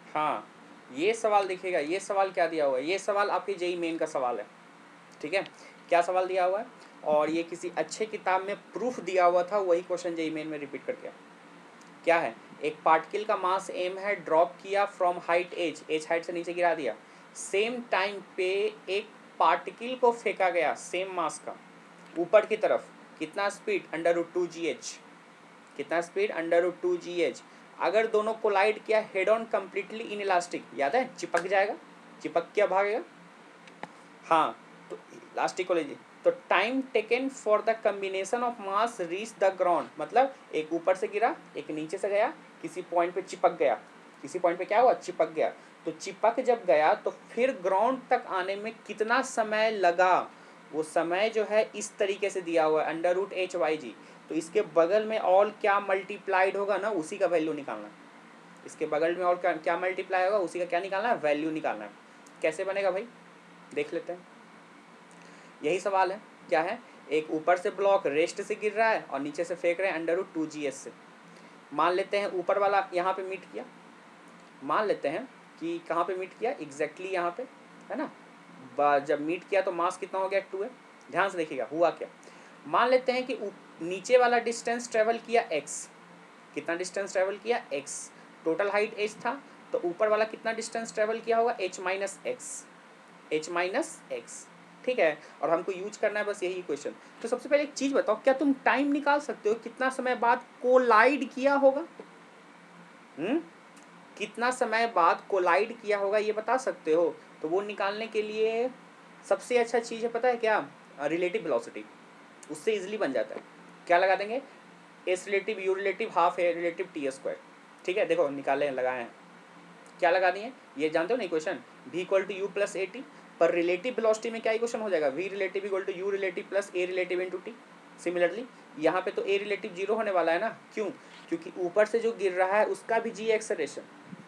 हाँ, ये सवाल देखिएगा, ये सवाल क्या दिया हुआ है, ये सवाल आपकी जेईई मेन का सवाल है, ठीक है। क्या सवाल दिया हुआ है, और ये किसी अच्छे किताब में प्रूफ दिया हुआ था, वही क्वेश्चन जेईई मेन में रिपीट कर गया। क्या है, एक पार्टिकल का मास m है, ड्रॉप किया फ्रॉम हाइट h हाइट से नीचे गिरा दिया, सेम टाइम पे एक पार्टिकल को फेंका गया सेम मास का ऊपर की तरफ, कितना स्पीड, √2gh, कितना स्पीड, √2gh। अगर दोनों कोलाइड किया head on completely in elastic, याद है चिपक जाएगा, चिपक क्या भागेगा, हाँ। तो इलास्टिक को लीजिए, तो time taken for the combination of mass reach the ground, मतलब एक ऊपर से गिरा, एक नीचे से गया, किसी पॉइंट पे चिपक गया, किसी पॉइंट पे क्या हुआ, चिपक गया। तो चिपक जब गया तो फिर ग्राउंड तक आने में कितना समय लगा, वो समय जो है इस तरीके से दिया हुआ है, अंडर रूट एच वाई जी। तो इसके बगल में ऑल क्या मल्टीप्लाइड होगा ना, उसी का वैल्यू निकालना है। इसके बगल में और क्या मल्टीप्लाई होगा, उसी का क्या निकालना है, वैल्यू निकालना है। कैसे बनेगा भाई, देख लेते हैं। यही सवाल है, क्या है, एक ऊपर से ब्लॉक रेस्ट से गिर रहा है और नीचे से फेंक रहे हैं अंडर रूट 2GS से। मान लेते हैं ऊपर वाला यहाँ पे मीट किया, मान लेते हैं कि कहाँ पे मीट किया, एग्जैक्टली यहाँ पे, है ना। जब मीट किया तो मास कितना हो गया, 2 है। ध्यान से देखिएगा हुआ क्या। मान लेते हैं कि नीचे वाला डिस्टेंस ट्रेवल किया x, कितना डिस्टेंस ट्रेवल किया x, टोटल हाइट h था, तो ऊपर वाला कितना डिस्टेंस ट्रेवल किया होगा, h माइनस एक्स, ठीक है। और हमको यूज करना है बस यही क्वेश्चन। तो सबसे पहले एक चीज बताओ, क्या तुम टाइम निकाल सकते हो कितना समय बाद कोलाइड किया होगा, कितना समय बाद कोलाइड किया होगा, ये बता सकते हो। तो वो निकालने के लिए सबसे अच्छा चीज़ है, पता है क्या, रिलेटिव वेलोसिटी, उससे इजीली बन जाता है। क्या लगा देंगे, S relative you relative half a relative t square, ठीक है। देखो निकाले लगाए हैं, क्या लगा दिए, ये जानते हो ना equation, v equal to u plus a t. पर रिलेटिव वेलोसिटी में क्या इक्वेशन हो जाएगा, v relative equal to u relative plus a relative into t. Similarly यहाँ पे तो ए रिलेटिव जीरो होने वाला है ना, क्यों, क्योंकि ऊपर से जो गिर रहा है उसका भी जी एक्सेलरेशन,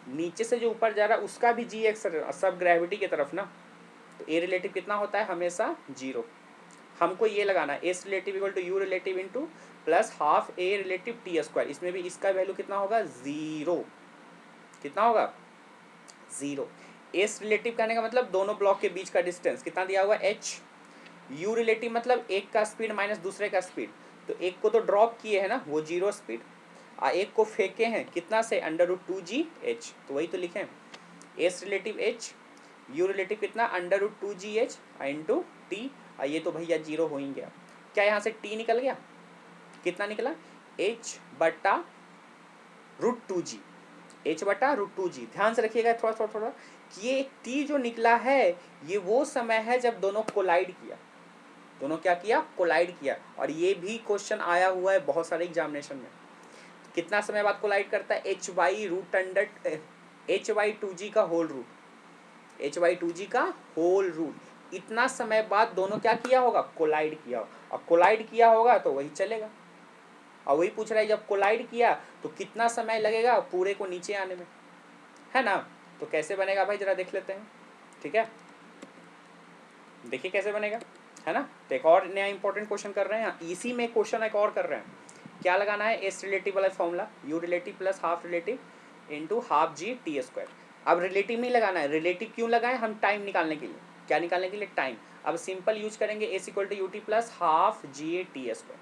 नीचे से जो ऊपर जा रहा है उसका भी जी एक्सेलरेशन, सब ग्रेविटी की तरफ ना। तो ए रिलेटिव कितना होता है, हमेशा जीरो। हमको ये लगाना है, s relative equal to u relative into plus half a relative t square. इसमें भी इसका वैल्यू कितना होगा, जीरो। कितना होगा, जीरो। एस रिलेटिव कहने का मतलब दोनों ब्लॉक के बीच का डिस्टेंस कितना दिया हुआ, एच। यू रिलेटिव मतलब एक का स्पीड माइनस दूसरे का स्पीड, तो एक को तो ड्रॉप किए है ना, वो जीरो स्पीड, एक को फेंके हैं कितना से, अंडर रूट 2GH, तो वही तो लिखे हैं, S relative H, U relative कितना, under root 2GH into T. ये तो भैया जीरो हो ही गया। क्या यहाँ से टी निकल गया, कितना निकला, एच बटा रूट 2G, एच बटा रूट 2G। ध्यान से रखिएगा थोड़ा थोड़ा थोड़ा, कि ये टी जो निकला है ये वो समय है जब दोनों कोलाइड किया, दोनों क्या किया, कोलाइड किया। और ये भी क्वेश्चन आया हुआ है बहुत सारे एग्जामिनेशन में, कितना समय बाद कोलाइड करता है, h by root under h by 2G का whole root, H by 2G का होल रूट, इतना समय बाद दोनों क्या किया होगा, कोलाइड किया होगा। और कोलाइड किया होगा तो वही चलेगा, और वही पूछ रहा है जब कोलाइड किया तो कितना समय लगेगा पूरे को नीचे आने में, है ना। तो कैसे बनेगा भाई, जरा देख लेते हैं, ठीक है। देखिए कैसे बनेगा, है ना। तो एक और नया इंपॉर्टेंट क्वेश्चन कर रहे हैं, इसी में क्वेश्चन एक और कर रहे हैं। क्या लगाना है, एस रिलेटिव वाला formula, you relative plus half relative into half g t square. अब रिलेटिव नहीं लगाना है, रिलेटिव क्यों लगाए, हम टाइम निकालने के लिए, क्या निकालने के लिए, टाइम। अब सिंपल यूज करेंगे, s equal to u t plus half g t square,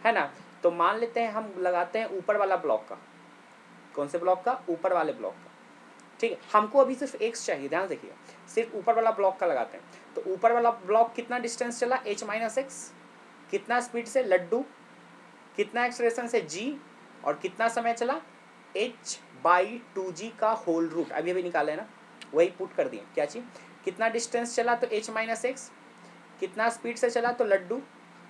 है ना। तो मान लेते हैं हम लगाते हैं ऊपर वाला ब्लॉक का, कौन से ब्लॉक का, ऊपर वाले ब्लॉक का, ठीक है। हमको अभी सिर्फ एक्स चाहिए, ध्यान देखिएगा, सिर्फ ऊपर वाला ब्लॉक का लगाते हैं। तो ऊपर वाला ब्लॉक कितना डिस्टेंस चला, एच माइनस एक्स, कितना स्पीड से, लड्डू, कितना एक्सलेरेशन से, जी, और कितना समय चला, एच बाई 2G का होल रूट, अभी अभी निकाले है ना, वही पुट कर दिए, क्या चीज, कितना डिस्टेंस चला तो एच माइनस एक्स, कितना स्पीड से चला तो लड्डू,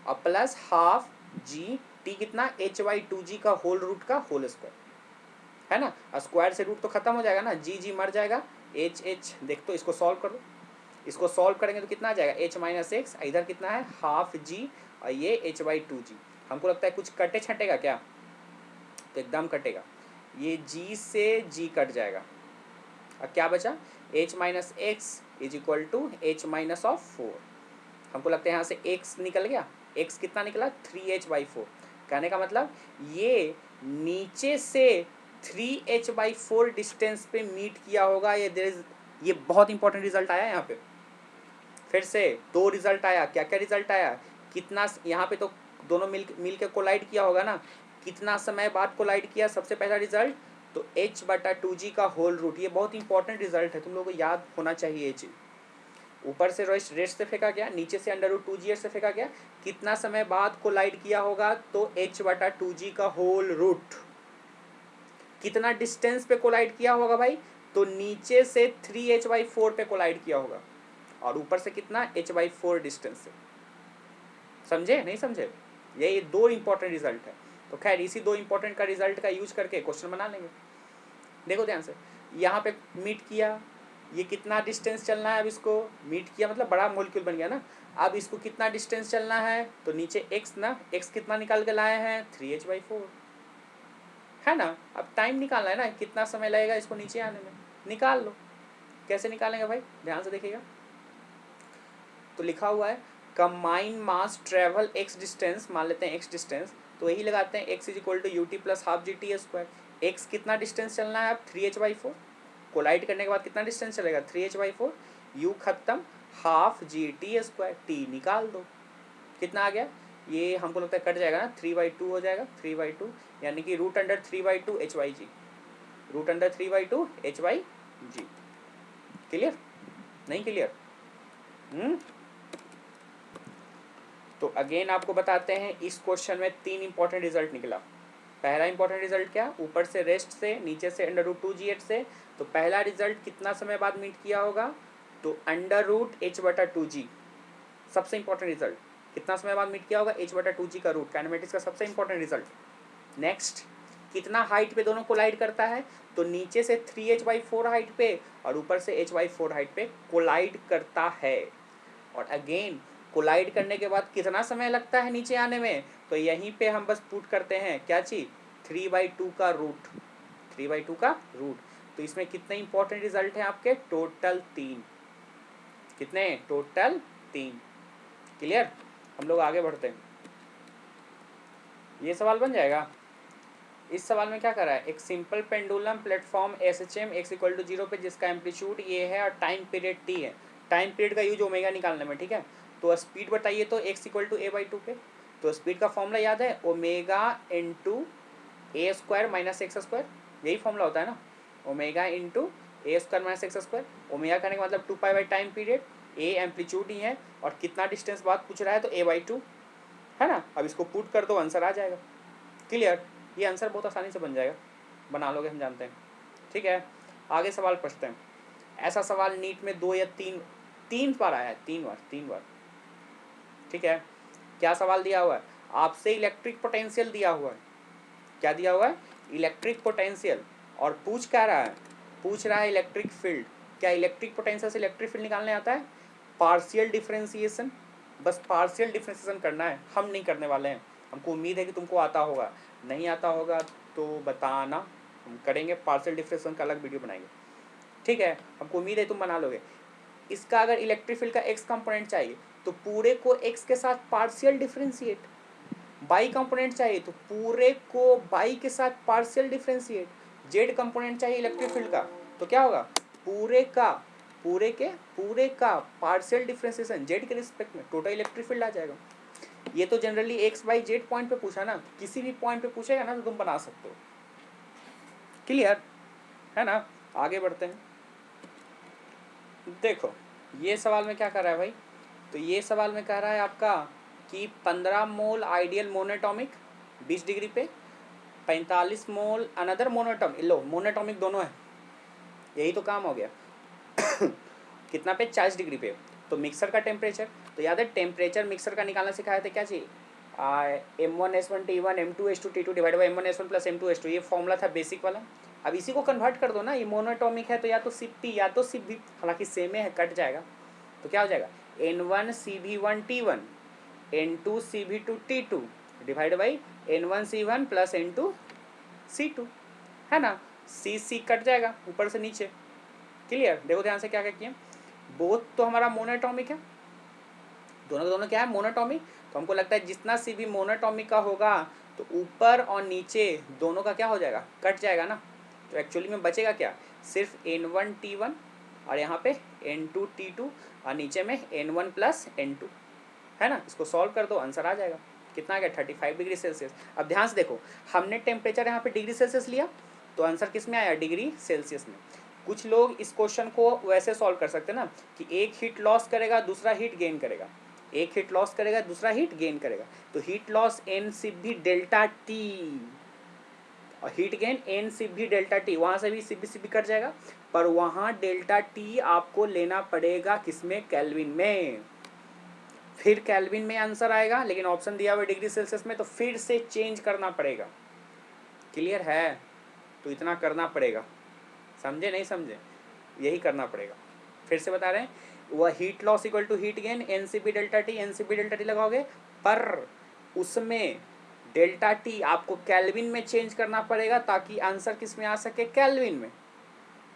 और प्लस हाफ जी टी, कितना, एच बाई 2G का होल रूट का होल स्क्वायर, है ना। स्क्वायर से रूट तो खत्म हो जाएगा ना, जी जी मर जाएगा, एच एच देख, तो इसको सॉल्व कर दो, इसको सॉल्व करेंगे तो कितना आ जाएगा, एच माइनस एक्स, इधर कितना है हाफ जी, और ये एच बाई 2G। हमको लगता है कुछ कटे छटेगा क्या, तो एकदम कटेगा, ये जी से जी कट जाएगा, अब क्या बचा, h minus x is equal to h minus of 4। हमको लगता है यहाँ से एक्स निकल गया, एक्स कितना निकला, 3h/4। कहने का मतलब ये नीचे से 3h/4 डिस्टेंस पे मीट किया होगा, ये बहुत इंपॉर्टेंट रिजल्ट आया यहाँ पे। फिर से दो रिजल्ट आया, क्या क्या रिजल्ट आया, कितना यहाँ पे तो दोनों मिल के कोलाइड किया होगा ना, कितना समय बाद कोलाइड किया, सबसे पहला रिजल्ट तो h बटा 2G का होल रूट। ये बहुत इंपॉर्टेंट रिजल्ट है, तुम लोगों को याद होना चाहिए ये चीज़। ऊपर से रेस्ट से फेंका गया, नीचे से अंडर रूट 2G से फेंका गया, कितना समय बाद कोलाइड किया होगा, तो h बटा 2G का होल रूट। कितना डिस्टेंस पे कोलाइड किया होगा भाई, तो नीचे से 3h/4 पे कोलाइड किया होगा, और ऊपर से कितना, h/4 डिस्टेंस से। समझे नहीं समझे? ये दो इंपॉर्टेंट रिजल्ट है। तो खैर इसी दो इंपॉर्टेंट का रिजल्ट का यूज करके क्वेश्चन बना लेंगे। देखो ध्यान से, यहाँ पे मीट किया, ये कितना डिस्टेंस चलना है, अब इसको मीट किया मतलब बड़ा मोलिक्यूल बन गया ना। अब इसको कितना डिस्टेंस चलना है, तो नीचे x ना, x कितना निकाल के लाए हैं 3h/4, है ना। अब टाइम निकालना है ना, कितना समय लगेगा इसको नीचे आने में, निकाल लो। कैसे निकालेंगे भाई, ध्यान से देखिएगा। तो लिखा हुआ है कंबाइन मास ट्रेवल x डिस्टेंस, मान लेते हैं x डिस्टेंस, तो यही लगाते हैं x = UT + ½ GT²। x कितना डिस्टेंस चलना है, अब 3h/4, कोलाइड करने के बाद कितना डिस्टेंस चलेगा 3h/4, u खत्म, ½ GT², t निकाल दो, कितना आ गया, ये हमको लगता है कट जाएगा ना, 3/2 हो जाएगा, 3/2 यानी कि √3/2 h/g, √3/2 h/g। क्लियर नहीं क्लियर? तो अगेन आपको बताते हैं, इस क्वेश्चन में 3 इंपॉर्टेंट रिजल्ट निकला। पहला इंपॉर्टेंट रिजल्ट क्या, ऊपर से रेस्ट से, नीचे से √2gh से। तो पहला रिजल्ट कितना समय बाद मीट किया होगा, तो √h/2g, सबसे इंपॉर्टेंट रिजल्ट, कितना समय बाद मीट किया होगा, h/2g का रूट, काइनेमेटिक्स का सबसे इंपॉर्टेंट रिजल्ट। नेक्स्ट, कितना हाइट पे दोनों कोलाइड करता है, तो नीचे से 3h/4 हाइट पे और ऊपर से h/4 हाइट पे कोलाइड करता है। और अगेन कोलाइड करने के बाद कितना समय लगता है नीचे आने में, तो यहीं पे हम बस पुट करते हैं क्या चीज, 3/2 का रूट, 3/2 का रूट। तो इसमें कितने इंपॉर्टेंट रिजल्ट हैं आपके, टोटल 3, कितने, टोटल 3। क्लियर? हम लोग आगे बढ़ते हैं, ये सवाल बन जाएगा। इस सवाल में क्या करा है, एक simple pendulum platform SHM x = 0 पे, जिसका एम्पलीट्यूड ये है और टाइम पीरियड t है। टाइम पीरियड का यूज ओमेगा निकालने में, ठीक है। तो स्पीड बताइए तो x = a/2 पे, तो स्पीड का फॉर्मूला याद है, ओमेगा × a² - x², यही फॉर्मूला होता है ना, ओमेगा × a² - x²। ओमेगा करने का मतलब 2π टाइम पीरियड, a एम्पलीट्यूड ही है और कितना डिस्टेंस बाद पूछ रहा है, तो a/2 है ना। अब इसको पुट कर दो, आंसर आ जाएगा। क्लियर? ये आंसर बहुत आसानी से बन जाएगा, बना लोगे, हम जानते हैं। ठीक है, आगे सवाल पूछते हैं। ऐसा सवाल नीट में 2 या 3 बार आया है, 3 बार। ठीक है, क्या सवाल दिया हुआ है आपसे, इलेक्ट्रिक पोटेंशियल दिया हुआ है। क्या दिया हुआ है, इलेक्ट्रिक पोटेंशियल, और पूछ क्या रहा है, पूछ रहा है इलेक्ट्रिक फील्ड। क्या इलेक्ट्रिक पोटेंशियल से इलेक्ट्रिक फील्ड निकालने आता है, पार्शियल डिफरेंशिएशन, बस पार्शियल डिफरेंशिएशन करना है, हम नहीं करने वाले हैं। हमको उम्मीद है कि तुमको आता होगा, नहीं आता होगा तो बताना, हम करेंगे, पार्शियल डिफरेंशिएशन का अलग वीडियो बनाएंगे। ठीक है, हमको उम्मीद है तुम बना लोगे। इसका अगर इलेक्ट्रिक फील्ड का एक्स कंपोनेंट चाहिए तो पूरे को एक्स के साथ पार्शियल डिफरेंशिएट, बाई कंपोनेंट चाहिए तो पूरे को बाई के साथ पार्शियल डिफरेंशिएट, जेड कंपोनेंट चाहिए इलेक्ट्रिक फील्ड का तो क्या होगा, पूरे का पार्शियल डिफरेंशिएशन जेड के रिस्पेक्ट में, टोटल इलेक्ट्रिक फील्ड आ जाएगा। ये तो जनरली x/z पॉइंट पे पूछा ना, किसी भी पॉइंट पे पूछेगा ना तो तुम बना सकते हो। क्लियर है ना? आगे बढ़ते हैं। देखो ये सवाल में क्या कर रहा है भाई, तो ये सवाल में कह रहा है आपका कि 15 मोल आइडियल मोनोटॉमिक 20 डिग्री पे, 45 मोल अनदर मोनोटॉमिक, लो मोनोटॉमिक दोनों है, यही तो काम हो गया कितना पे, 40 डिग्री पे। तो मिक्सर का टेम्परेचर, तो याद है टेम्परेचर मिक्सर का निकालना सिखाया था, क्या चाहिए, m1s1 t1 m2s2 t2 divide by m1s1 + m2s2, ये फॉर्मूला था बेसिक वाला। अब इसी को कन्वर्ट कर दो ना, ये मोनोटॉमिक है तो या तो सिप p या तो सिप v, हालांकि सेम है, कट जाएगा, तो क्या हो जाएगा, n1 cv1 t1 n2 cv2 t2 divide by n1 c1 + n2 c2, है ना। c कट जाएगा ऊपर से नीचे। क्लियर? देखो ध्यान से क्या क्या किए, बोथ तो हमारा मोनोटॉमिक है, दोनों क्या है, मोनोटॉमिक। तो हमको लगता है जितना सी भी मोनोटॉमिक का होगा तो ऊपर और नीचे दोनों का क्या हो जाएगा, कट जाएगा ना। तो एक्चुअली में बचेगा क्या, सिर्फ n1 t1 और यहाँ पे n2 t2 और नीचे में n1 + n2, है ना। इसको सॉल्व कर दो, आंसर आ जाएगा। कितना आ गया, 35 डिग्री सेल्सियस। अब ध्यान से देखो, हमने टेम्परेचर यहाँ पे डिग्री सेल्सियस लिया तो आंसर किस में आया, डिग्री सेल्सियस में। कुछ लोग इस क्वेश्चन को वैसे सॉल्व कर सकते हैं ना कि एक हीट लॉस करेगा दूसरा हीट गेन करेगा, एक हीट लॉस करेगा दूसरा हीट गेन करेगा, तो heat loss n CV delta T और heat gain n CV delta T, वहाँ से भी सिभी कट जाएगा, पर वहाँ डेल्टा टी आपको लेना पड़ेगा किसमें, केल्विन में। फिर केल्विन में आंसर आएगा, लेकिन ऑप्शन दिया हुआ डिग्री सेल्सियस में, तो फिर से चेंज करना पड़ेगा। क्लियर है? तो इतना करना पड़ेगा, समझे नहीं समझे, यही करना पड़ेगा। फिर से बता रहे हैं, वह heat loss equal to heat gain NCP delta T, NCP delta T लगाओगे, पर उसमें डेल्टा टी आपको केल्विन में चेंज करना पड़ेगा ताकि आंसर किस में आ सके, केल्विन में।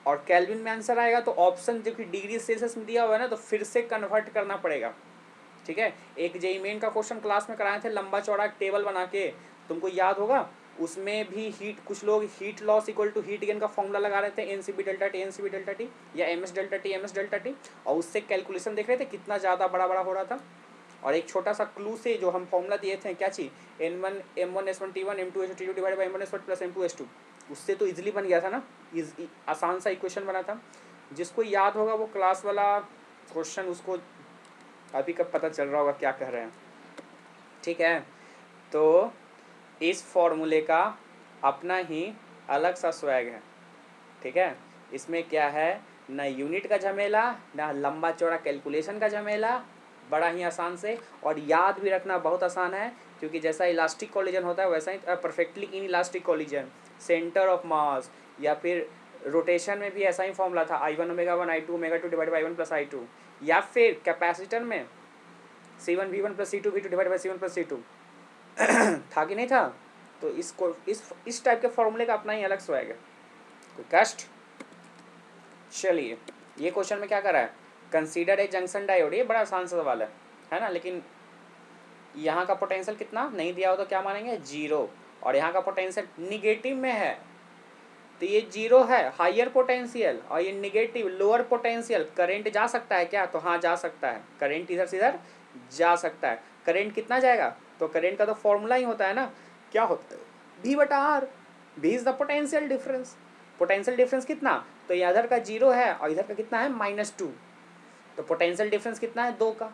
और केल्विन में आंसर आएगा तो ऑप्शन जो कि डिग्री सेल्सियस में दिया हुआ है ना, तो फिर से कन्वर्ट करना पड़ेगा। ठीक है, एक जेईई मेन का क्वेश्चन क्लास में कराए थे, लंबा चौड़ा टेबल बना के, तुमको याद होगा। उसमें भी हीट, कुछ लोग heat loss equal to heat gain का फॉर्मूला लगा रहे थे, NCV delta T, NCV delta T, या MS delta T, MS delta T, और उससे कैलकुलेशन देख रहे थे कितना ज़्यादा बड़ा बड़ा हो रहा था। और एक छोटा सा क्लू से जो हम फॉर्मूला दिए थे, क्या चीज़, N1 M1 S1 T1 M2 S2 T2 divide by M1 S1 plus M2 S2, उससे तो इजीली बन गया था ना, आसान सा इक्वेशन बना था। जिसको याद होगा वो क्लास वाला क्वेश्चन उसको अभी कब पता चल रहा होगा क्या कह रहे हैं। ठीक है, तो इस फॉर्मूले का अपना ही अलग सा स्वैग है। ठीक है, इसमें क्या है, ना यूनिट का झमेला, ना लंबा चौड़ा कैलकुलेशन का झमेला, बड़ा ही आसान से, और याद भी रखना बहुत आसान है, क्योंकि जैसा इलास्टिक कोलिजन होता है वैसा ही perfectly inelastic collision, centre of mass, या फिर रोटेशन में भी ऐसा ही फॉर्मूला था, I1 omega 1 I2 omega 2 divide by 1 plus I2, या फिर कैपेसिटर में C1 V1 plus C2 V2 divide by C1 plus C2 था कि नहीं था। तो इस टाइप के फॉर्मूले का अपना ही अलग स्वैग है। कोई कष्ट? चलिए, ये क्वेश्चन में क्या कर रहा है, कंसीडर ए जंक्शन डायोड, ये बड़ा आसान सा सवाल है ना, लेकिन यहाँ का पोटेंशियल कितना नहीं दिया हो तो क्या मानेंगे, जीरो, और यहाँ का पोटेंशियल निगेटिव में है, तो ये जीरो है हायर पोटेंशियल, और ये निगेटिव लोअर पोटेंशियल। करंट जा सकता है क्या, तो हाँ जा सकता है, करंट इधर से इधर जा सकता है। करंट कितना जाएगा, तो करंट का तो फॉर्मूला ही होता है ना, क्या होता है, V बटा R, V is the potential difference. Potential difference कितना, तो ये इधर का जीरो है और इधर का कितना है -2, तो पोटेंशियल डिफरेंस कितना है, 2 का।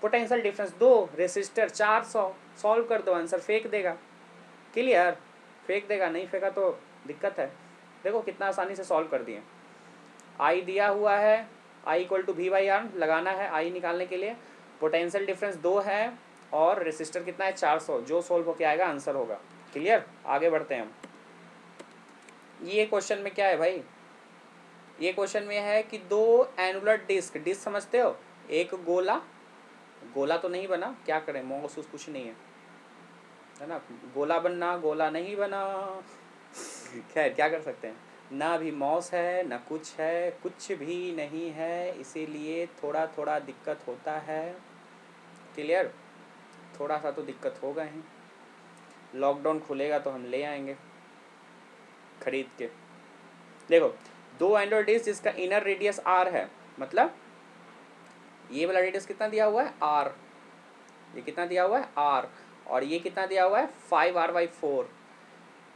पोटेंशियल डिफरेंस 2, रेसिस्टर 400, सॉल्व कर दो, आंसर फेंक देगा। क्लियर? फेंक देगा, नहीं फेंका तो दिक्कत है। देखो कितना आसानी से सॉल्व कर दिए। आई दिया हुआ है, I equal to V by R लगाना है आई निकालने के लिए, पोटेंशियल डिफरेंस 2 है, और रेसिस्टर कितना है 400, जो सोल्व होके आएगा आंसर होगा। क्लियर? आगे बढ़ते हैं हम। ये क्वेश्चन में क्या है भाई, ये क्वेश्चन में है कि दो एनुलर डिस्क, डिस्क समझते हो, एक गोला, गोला तो नहीं बना, क्या करें, मौस कुछ नहीं है ना, गोला बनना, गोला नहीं बना, खैर क्या कर सकते हैं, ना भी मौस है ना कुछ है, कुछ भी नहीं है, इसीलिए थोड़ा थोड़ा दिक्कत होता है। क्लियर? थोड़ा सा तो दिक्कत होगा ही, लॉकडाउन खुलेगा तो हम ले आएंगे खरीद के। देखो, दो एंड्रॉइड डिस्क जिसका इनर रेडियस r है, मतलब ये वाला रेडियस कितना दिया हुआ है, r, ये कितना दिया हुआ है r, और ये कितना दिया हुआ है 5r/4,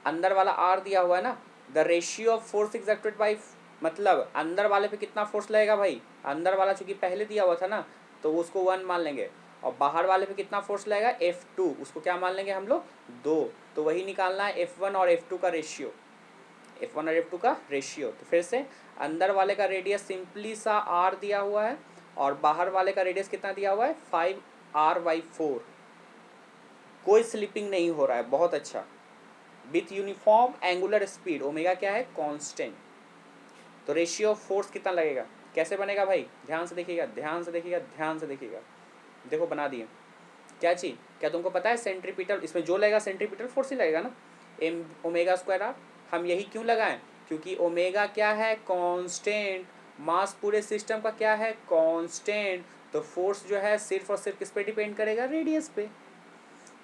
अंदर वाला r दिया हुआ है ना, the ratio of force exerted by, मतलब अंदर वाले पे कितना फोर्स लगेगा भाई, अंदर वाला चूंकि पहले दिया हुआ था ना, तो उसको 1 मान लेंगे, और बाहर वाले पे कितना फोर्स लगेगा F2, उसको क्या मान लेंगे हम लोग, 2, तो वही निकालना है F1 और F2 का रेशियो, F1 और F2 का रेशियो। तो फिर से अंदर वाले का रेडियस सिंपली सा r दिया हुआ है, और बाहर वाले का रेडियस कितना दिया हुआ है 5r/4, कोई स्लिपिंग नहीं हो रहा है, बहुत अच्छा, with uniform angular speed, omega क्या है, कांस्टेंट। तो रेशियो ऑफ फोर्स कितना लगेगा, कैसे बनेगा भाई, ध्यान से देखिएगा, ध्यान से देखिएगा, ध्यान से देखिएगा। देखो बना दिए, क्या चीज़, क्या तुमको पता है सेंट्रीपिटल, इसमें जो लगेगा सेंट्रीपिटल फोर्स ही लगेगा ना, m ओमेगा स्क्वायर r। हम यही क्यों लगाएं, क्योंकि ओमेगा क्या है, कांस्टेंट, मास पूरे सिस्टम का क्या है, कांस्टेंट, तो फोर्स जो है सिर्फ और सिर्फ किस पे डिपेंड करेगा, रेडियस पे।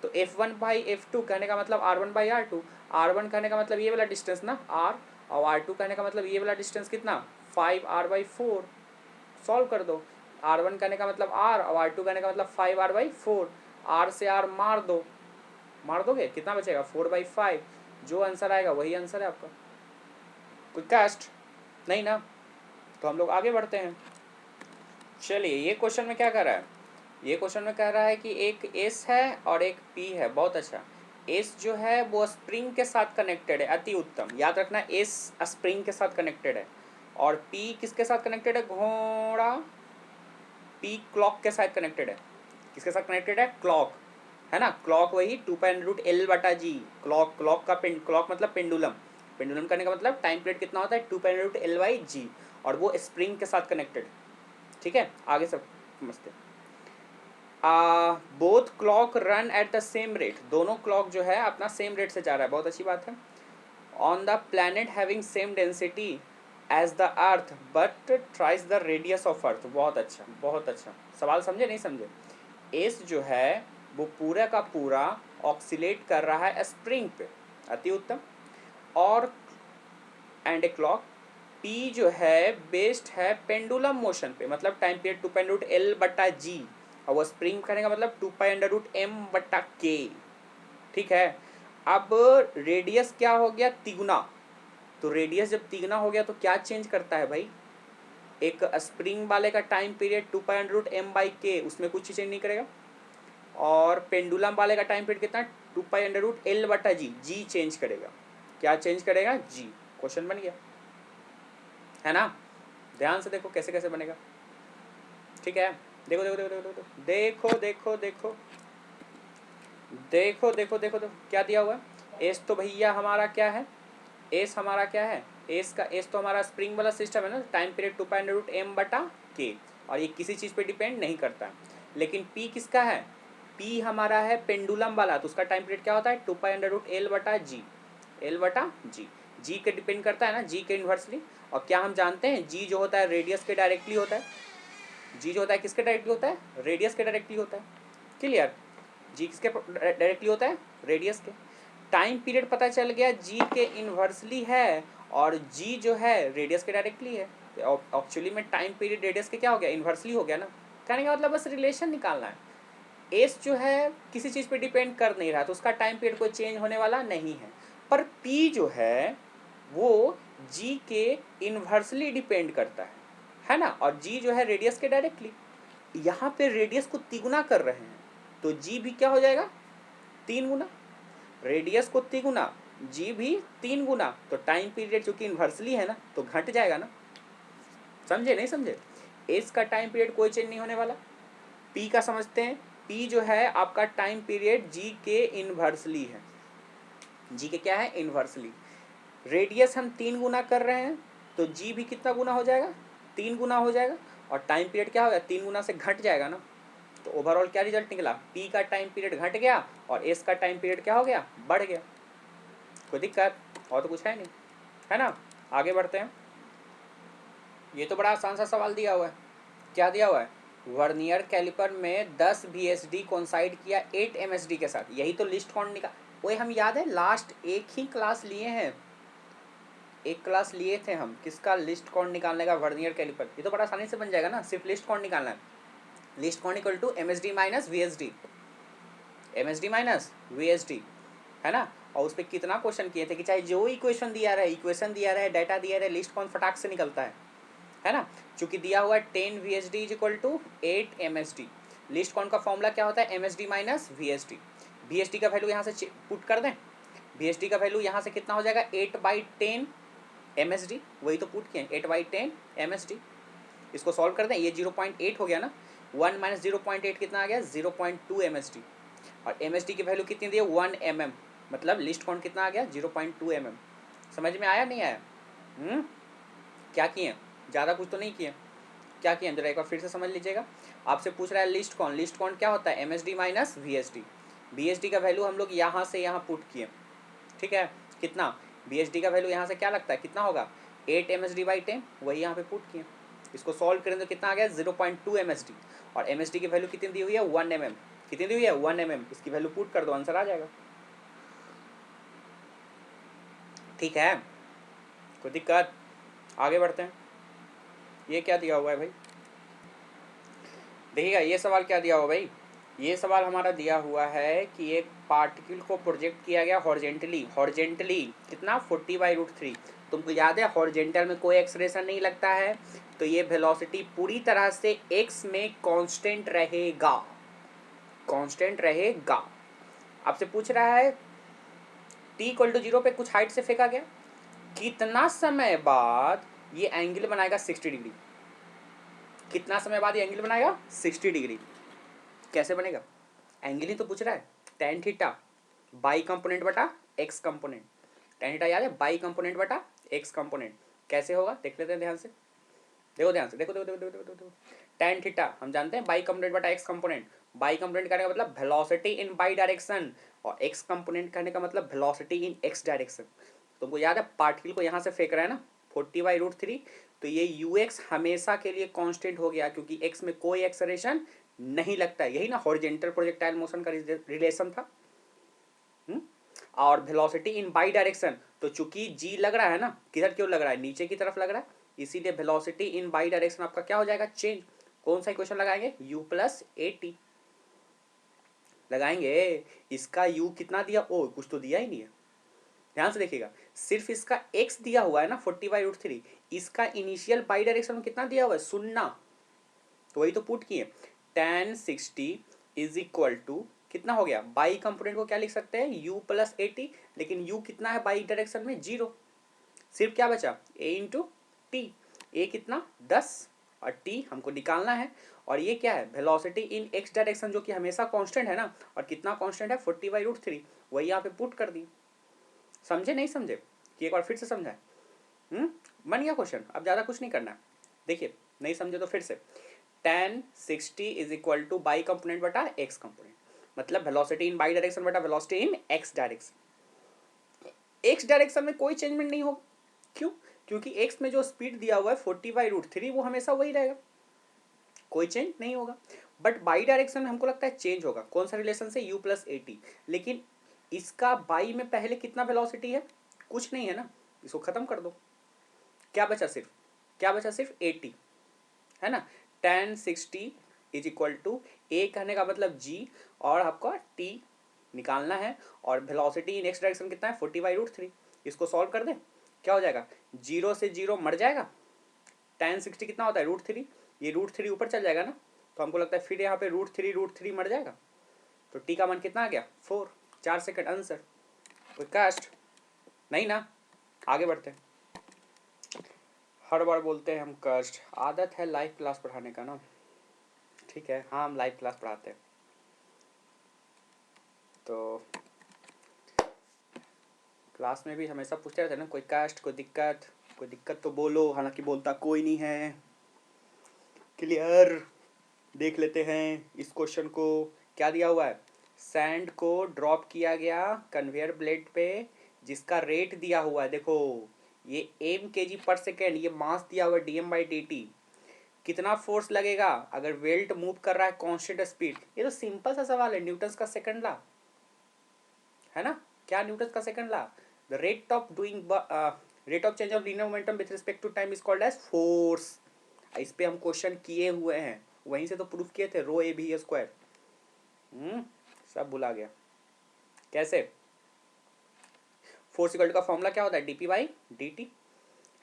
तो F1/F2 कहने का मतलब R1/R2, R1 कहने का मतलब ये वाला डिस्टेंस ना R, और R2 कहने का मतलब ये वाला डिस्टेंस कितना 5r/4, सॉल्व कर दो। R1 कहने का मतलब R, और R2 कहने का मतलब 5r/4, R से R मार दो, मार दोगे कितना बचेगा 4/5, जो आंसर आएगा वही आंसर है आपका। कोई कष्ट नहीं ना, तो हम लोग आगे बढ़ते हैं। चलिए, ये क्वेश्चन में क्या कर रहा है, ये क्वेश्चन में कह रहा है कि एक S है और एक P है, बहुत अच्छा। S जो है वो स्प्रिंग के साथ कनेक्टेड है, अति उत्तम, याद रखना S स्प्रिंग के साथ कनेक्टेड है, और P किसके साथ कनेक्टेड है, घोड़ा, P क्लॉक के साथ कनेक्टेड है। किसके साथ कनेक्टेड है? क्लॉक, है ना। क्लॉक वही 2π√L/g। क्लॉक का क्लॉक मतलब पेंडुलम, पेंडुलम करने का मतलब टाइम पीरियड कितना होता है? 2π√L/g, और वो स्प्रिंग के साथ कनेक्टेड। ठीक है, आगे सब समझते हैं। Both clock run at the same rate, दोनों क्लॉक जो है अपना सेम रेट से जा रहा है, बहुत अच्छी बात है। On the planet having same density as the earth but thrice the radius of earth, बहुत अच्छा बहुत अच्छा। सवाल समझे नहीं समझे? एस जो है वो पूरा का पूरा ऑक्सीलेट कर रहा है स्प्रिंग पे, अति उत्तम। और एंड ए क्लॉक पी जो है बेस्ड है पेंडुलम मोशन पे, मतलब टाइम पीरियड 2π√L/g, और वो स्प्रिंग करने का मतलब 2π√m/k। ठीक है, अब रेडियस क्या हो गया? तिगुना। तो रेडियस जब तिगुना हो गया तो क्या चेंज करता है भाई? एक स्प्रिंग वाले का टाइम पीरियड 2π√m/k, उसमें कुछ चेंज नहीं करेगा। और पेंडुलम वाले का टाइम पीरियड कितना? 2π√L/g, जी चेंज करेगा। क्या चेंज करेगा? जी। क्वेश्चन बन गया, है ना। ध्यान से देखो कैसे कैसे बनेगा। ठीक है, देखो देखो देखो देखो देखो देखो देखो देखो देखो देखो देखो क्या दिया हुआ है? एस तो भैया हमारा क्या है? एस हमारा क्या है? एस तो हमारा स्प्रिंग वाला सिस्टम है ना, टाइम पीरियड 2π√m/k, और ये किसी चीज़ पे डिपेंड नहीं करता है। लेकिन पी किसका है? पी हमारा है पेंडुलम वाला, तो उसका टाइम पीरियड क्या होता है? 2π√L/g, L/g। जी के डिपेंड करता है ना, जी के इन्वर्सली। और क्या हम जानते हैं जी जो होता है रेडियस के डायरेक्टली होता है। जी जो होता है किसके डायरेक्टली होता है? रेडियस के डायरेक्टली होता है। क्लियर? जी किसके डायरेक्टली होता है? रेडियस के। टाइम पीरियड पता चल गया जी के इन्वर्सली है, और जी जो है रेडियस के डायरेक्टली है। एक्चुअली में टाइम पीरियड रेडियस के क्या हो गया? इन्वर्सली हो गया ना। कहने का मतलब बस रिलेशन निकालना है। एस जो है किसी चीज़ पे डिपेंड कर नहीं रहा, तो उसका टाइम पीरियड कोई चेंज होने वाला नहीं है। पर पी जो है वो जी के इन्वर्सली डिपेंड करता है ना। और जी जो है रेडियस के डायरेक्टली। यहाँ पे रेडियस को तिगुना कर रहे हैं, तो जी भी क्या हो जाएगा? 3 गुना। रेडियस को तिगुना, जी भी 3 गुना, तो टाइम पीरियड चूंकि इन्वर्सली है ना तो घट जाएगा ना। समझे नहीं समझे? एस का टाइम पीरियड कोई चेंज नहीं होने वाला। पी का समझते हैं। पी जो है आपका टाइम पीरियड जी के इन्वर्सली है। जी के क्या है? इन्वर्सली। रेडियस हम 3 गुना कर रहे हैं, तो जी भी कितना गुना हो जाएगा? 3 गुना हो जाएगा। और टाइम पीरियड क्या होगा? 3 गुना से घट जाएगा ना। तो ओवरऑल क्या रिजल्ट निकला? पी का टाइम पीरियड घट गया और एस का टाइम पीरियड क्या हो गया? बढ़ गया। कोई दिक्कत और तो कुछ है नहीं, है ना। आगे बढ़ते हैं। ये तो बड़ा आसान सा सवाल दिया हुआ है। क्या दिया हुआ है? वर्नियर कैलिपर में 10 VSD कोइंसाइड किया 8 MSD के साथ, यही तो लिस्ट काउंट निकाल। वही हम याद है लास्ट एक ही क्लास लिए हैं, एक क्लास लिए थे हम किसका? लिस्ट काउंट निकालने का वर्नियर कैलिपर। ये तो बड़ा आसानी से बन जाएगा ना, सिर्फ लिस्ट काउंट निकालना है। List count equal to MSD minus VSD, MSD minus VSD, है ना। और उस पर कितना क्वेश्चन किए थे कि चाहे जो इक्वेशन दिया रहे, डाटा दिया रहे, लिस्ट काउंट फटाक से निकलता है ना। चूंकि दिया हुआ है 10 VSD is equal to 8 MSD। List count का फॉर्मूला क्या होता है? MSD minus VSD। VSD का वैल्यू यहाँ से पुट कर दें। VSD का वैल्यू यहाँ से कितना हो जाएगा? 8/10 MSD, वही तो पुट किए 8/10 MSD। इसको सॉल्व कर दें, ये 0.8 हो गया ना। 1 माइनस 0.8 कितना आ गया? 0.2 MSD। और MSD की वैल्यू कितनी दी है? 1 mm, मतलब लिस्ट काउंट कितना आ गया? 0.2 mm। समझ में आया नहीं आया? क्या किए? ज़्यादा कुछ तो नहीं किए। क्या किए जरा एक बार फिर से समझ लीजिएगा। आपसे पूछ रहा है लिस्ट काउंट। लिस्ट काउंट क्या होता है? MSD minus VSD। VSD का वैल्यू हम लोग यहाँ से यहाँ पुट किए। ठीक है, कितना? VSD का वैल्यू यहाँ से क्या लगता है कितना होगा? 8 MSD/10, वही यहाँ पे पुट किए। इसको सॉल्व करें तो कितना आ गया? 0.2 MSD। और MSD की वैल्यू कितनी दी हुई है? 1 mm। कितनी दी हुई है? 1 mm। इसकी वैल्यू पुट कर दो, आंसर आ जाएगा। ठीक है, कोई दिक्कत? आगे बढ़ते हैं। ये क्या दिया हुआ है भाई? देखिएगा ये सवाल क्या दिया हुआ भाई। ये सवाल हमारा दिया हुआ है कि एक पार्टिकल को प्रोजेक्ट किया गया हॉरिजेंटली कितना? 40/√3। तुमको याद है हॉरिजेंटल में कोई एक्सलेरेशन नहीं लगता है, तो ये वेलोसिटी पूरी तरह से एक्स में कांस्टेंट रहेगा, कांस्टेंट रहेगा। आपसे पूछ रहा है t=0 पे कुछ हाइट से फेंका गया, कितना समय बाद ये एंगल बनाएगा 60 डिग्री? कितना समय बाद ये एंगल बनाएगा? 60 डिग्री। कैसे बनेगा? एंगल ही तो पूछ रहा है। tan थीटा बाई कंपोनेंट बटा एक्स कंपोनेंट। tan थीटा याद है, बाई कंपोनेंट बटा एक्स कंपोनेंट। कैसे होगा देख लेते हैं ध्यान से। देखो ध्यान से, देखो देखो देखो देखो देखो। tan थीटा हम जानते हैं बाई कंपोनेंट बटा एक्स कंपोनेंट। बाई कंपोनेंट करने का मतलब वेलोसिटी इन बाई डायरेक्शन, और एक्स कंपोनेंट करने का मतलब वेलोसिटी इन एक्स डायरेक्शन। तुमको याद है पार्टिकल को यहाँ से फेंक रहा है ना 40/√3, तो ये ux हमेशा के लिए कांस्टेंट हो गया क्योंकि x में कोई एक्सेलरेशन नहीं लगता है। यही ना हॉरिजॉन्टल प्रोजेक्टाइल मोशन का रिलेशन था। और वेलोसिटी इन बाई डायरेक्शन, तो चूंकि g लग रहा है ना, किधर क्यों लग रहा है, नीचे की तरफ लग रहा है, इसीलिए वेलोसिटी इन बाई डायरेक्शन आपका क्या हो जाएगा, चेंज। कौन सा इक्वेशन लगाएंगे, u प्लस ए टी लगाएंगे। इसका u कितना दिया, ओ कुछ तो दिया ही नहीं है, ध्यान से देखिएगा। सिर्फ इसका x दिया हुआ है ना 40/√3, इसका इनिशियल बाई डायरेक्शन में कितना दिया हुआ है, 0। तो वही तो पुट किए, tan 60 इज इक्वल टू कितना हो गया, बाई कंपोनेंट को क्या लिख सकते हैं, u प्लस ए टी, लेकिन u कितना है बाई डायरेक्शन में, 0। सिर्फ क्या बचा, a इंटू टी। ए कितना 10 और t हमको निकालना है। और ये क्या है, वेलोसिटी इन x डायरेक्शन जो कि हमेशा कांस्टेंट है ना, और कितना कांस्टेंट है 40/√3, वही यहाँ पे पुट कर दी। समझे नहीं समझे कि एक बार फिर से समझाए? बन गया क्वेश्चन, अब ज़्यादा कुछ नहीं करना है। देखिए नहीं समझे तो फिर से, tan 60 is equal two by component बटा एक्स कंपोनेंट, मतलब वेलोसिटी इन बाई डायरेक्शन बटा वेलोसिटी इन एक्स डायरेक्शन। एक्स डायरेक्शन में कोई चेंजमेंट नहीं होगा, क्यों, क्योंकि एक्स में जो स्पीड दिया हुआ है 40/√3 वो हमेशा वही रहेगा, कोई चेंज नहीं होगा। बट बाई डायरेक्शन में हमको लगता है चेंज होगा। कौन सा रिलेशन से, u प्लस ए टी। लेकिन इसका बाई में पहले कितना वेलोसिटी है, कुछ नहीं है ना, इसको खत्म कर दो, क्या बचा सिर्फ, क्या बचा सिर्फ ए टी, है ना। tan 60 इज इक्वल टू ए कहने का मतलब g, और आपका t निकालना है, और वेलोसिटी इन एक्स डायरेक्शन कितना है 40/√3। इसको सॉल्व कर दे, क्या हो जाएगा, 0 से 0 मर जाएगा, tan 60 कितना होता है √3, ये √3 ऊपर चल जाएगा ना, तो हमको लगता है फिर यहाँ पे √3 मर जाएगा, तो t का मान कितना आ गया 4। 4 सेकंड आंसर। कोई कास्ट नहीं ना, आगे बढ़ते हैं। हर बार बोलते हैं हम कष्ट, आदत है लाइव क्लास पढ़ाने का ना, ठीक है, हाँ हम लाइव क्लास पढ़ाते हैं। तो क्लास में भी हमेशा पूछते रहते हैं ना, कोई कास्ट, कोई दिक्कत तो बोलो, हालांकि बोलता कोई नहीं है। क्लियर, देख लेते हैं इस क्वेश्चन को। क्या दिया हुआ है, सैंड को ड्रॉप किया गया कन्वेयर बेल्ट पे, जिसका रेट दिया हुआ है, देखो ये m kg/सेकेंड, ये मास दिया हुआ है dm/dt। कितना फोर्स लगेगा अगर बेल्ट मूव कर रहा है कांस्टेंट स्पीड, ये तो सिंपल सा सवाल है, न्यूटन का सेकंड लॉ है ना। क्या न्यूटन का second law, the rate of doing rate of change of linear momentum with respect to time is called as force. इस पे हम क्वेश्चन किए हुए हैं, वहीं से तो प्रूफ किए थे, रो ए बी स्क्वायर। सब भुला गया कैसे। फोर्स इक्वल का फॉर्मूला क्या होता है, dp/dt,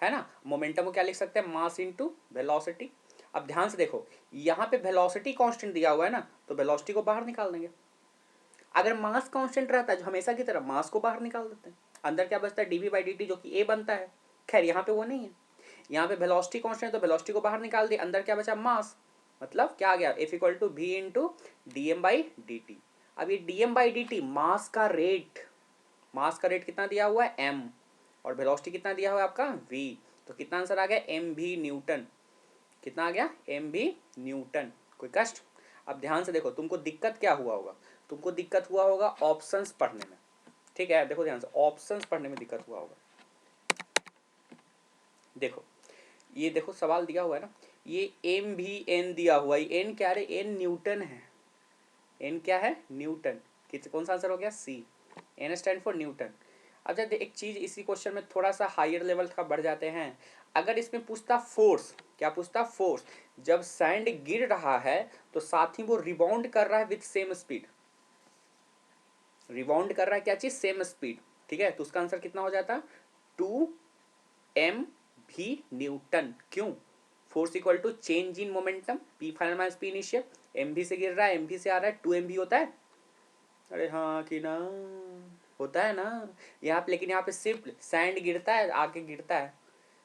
है ना। मोमेंटम को क्या लिख सकते हैं, मास इनटू वेलोसिटी। अब ध्यान से देखो, यहाँ पे वेलोसिटी कांस्टेंट दिया हुआ है ना, तो वेलोसिटी को बाहर निकाल देंगे। अगर मास कांस्टेंट रहता है जो हमेशा की तरह, मास को बाहर निकाल देते हैं, अंदर क्या बचता है dp/dt जो कि a बनता है। खैर यहाँ पे वो नहीं है, यहाँ पे वेलोसिटी कांस्टेंट, तो वेलोसिटी को बाहर निकाल दिया, अंदर क्या बचा, मास, मतलब क्या आ गया, F equal to v into dm/dt। अब ये dm/dt मास का रेट, मास का रेट कितना दिया हुआ है m, और वेलोसिटी कितना दिया हुआ है आपका v, तो कितना आंसर आ गया mv न्यूटन। कितना आ गया mv न्यूटन। कोई कष्ट। अब ध्यान से देखो, तुमको दिक्कत क्या हुआ होगा, तुमको दिक्कत हुआ होगा ऑप्शंस पढ़ने में, ठीक है। देखो ध्यान से, ऑप्शंस पढ़ने में दिक्कत हुआ होगा। देखो ये देखो सवाल दिया हुआ है ना, ये एम भी एन दिया हुआ है, एन क्या है, एन न्यूटन है, एन क्या है न्यूटन। कौन सा आंसर हो गया, सी, एन स्टैंड फॉर न्यूटन। अब जब एक चीज इसी क्वेश्चन में थोड़ा सा हायर लेवल का बढ़ जाते हैं, अगर इसमें पूछता फोर्स, क्या पूछता, फोर्स, जब सैंड गिर रहा है तो साथ ही वो रिबाउंड कर रहा है विथ सेम स्पीड, रिबाउंड कर रहा है क्या चीज, सेम स्पीड, ठीक है, तो उसका आंसर कितना हो जाता, 2m भी न्यूटन। क्यों, force equal to change in momentum, p final minus p initial, m भी से गिर रहा है, एम भी से आ रहा है, 2m भी होता है। अरे हाँ कि ना, होता है ना यहाँ पे, लेकिन यहाँ पे सिर्फ सैंड गिरता है, आके गिरता है,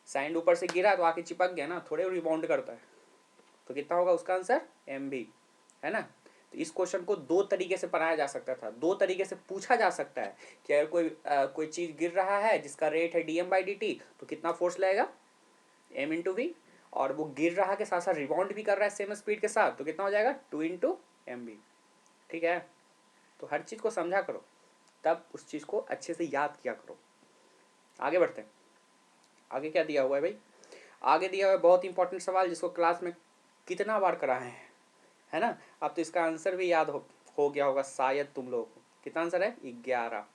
सैंड ऊपर से गिरा तो आके चिपक गया ना, थोड़े रिबाउंड करता है, तो कितना होगा उसका आंसर, एम भी, है ना। तो इस क्वेश्चन को दो तरीके से बनाया जा सकता था, दो तरीके से पूछा जा सकता है कि अगर कोई चीज़ गिर रहा है जिसका रेट है dm/dt, तो कितना फोर्स लगेगा, m इंटू वी, और वो गिर रहा के साथ साथ रिबाउंड भी कर रहा है सेम स्पीड के साथ, तो कितना हो जाएगा 2 इंटू एम बी। ठीक है, तो हर चीज़ को समझा करो, तब उस चीज़ को अच्छे से याद किया करो। आगे बढ़ते हैं, आगे क्या दिया हुआ है भाई, आगे दिया हुआ है बहुत इंपॉर्टेंट सवाल जिसको क्लास में कितना बार कराए हैं, है ना। अब तो इसका आंसर भी याद हो गया होगा शायद तुम लोगों को। कितना आंसर है, 11।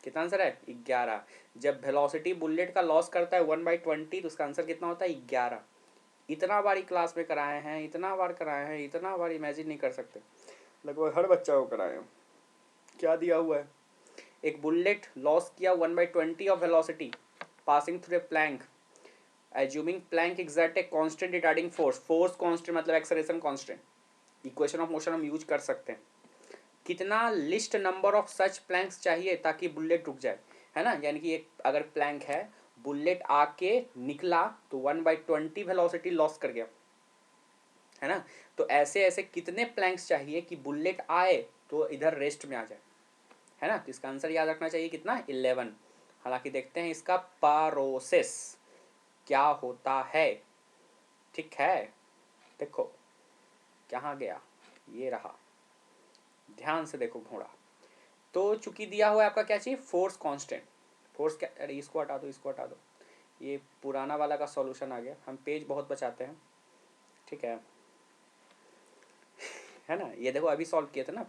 कितना आंसर है, 11। जब वेलोसिटी बुलेट का लॉस करता है 1/20, तो उसका आंसर कितना होता है, 11। इतना बार क्लास में कराए हैं, इतना बार कराए हैं, इतना बार इमेजिन नहीं कर सकते, लगभग हर बच्चा को कराए हैं। क्या दिया हुआ है, एक बुलेट लॉस किया 1/20 of velocity passing through a plank, assuming plank exert a constant retarding force, force constant मतलब acceleration constant, equation of motion हम यूज कर सकते हैं। कितना least number of such planks चाहिए ताकि बुलेट रुक जाए, है ना। यानी कि एक अगर प्लैंक है, बुलेट आके निकला तो 1/20 वेलोसिटी लॉस कर गया, है ना। तो ऐसे ऐसे कितने प्लैंक्स चाहिए कि बुलेट आए तो इधर रेस्ट में आ जाए, है ना। तो इसका आंसर याद रखना चाहिए कितना, 11। हालांकि देखते हैं इसका प्रोसेस क्या होता है। ठीक है, देखो कहाँ गया, ये रहा, ध्यान से देखो घोड़ा। तो चूंकि दिया हुआ है आपका क्या चाहिए, फोर्स कांस्टेंट, फोर्स क्या, अरे इसको हटा दो, इसको हटा दो, ये पुराना वाला का सॉल्यूशन आ गया, हम पेज बहुत बचाते हैं। ठीक है ना, ये देखो अभी सॉल्व किए थे ना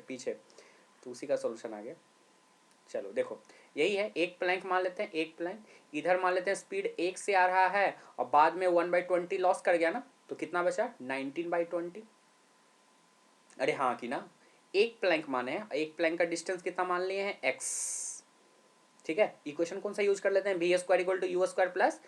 पीछे, तो उसी का सॉल्यूशन आ गया। चलो देखो, यही है, एक प्लैंक मान लेते हैं, एक प्लैंक इधर मान लेते हैं, स्पीड 1 से आ रहा है और बाद में 1/20 लॉस कर गया ना, तो कितना बचा, 19/20। अरे हाँ कि ना, एक प्लैंक माने हैं, एक प्लैंक का डिस्टेंस कितना मान लिए हैं, x। ठीक है, इक्वेशन कौन सा यूज कर लेते हैं, v square equal to u square plus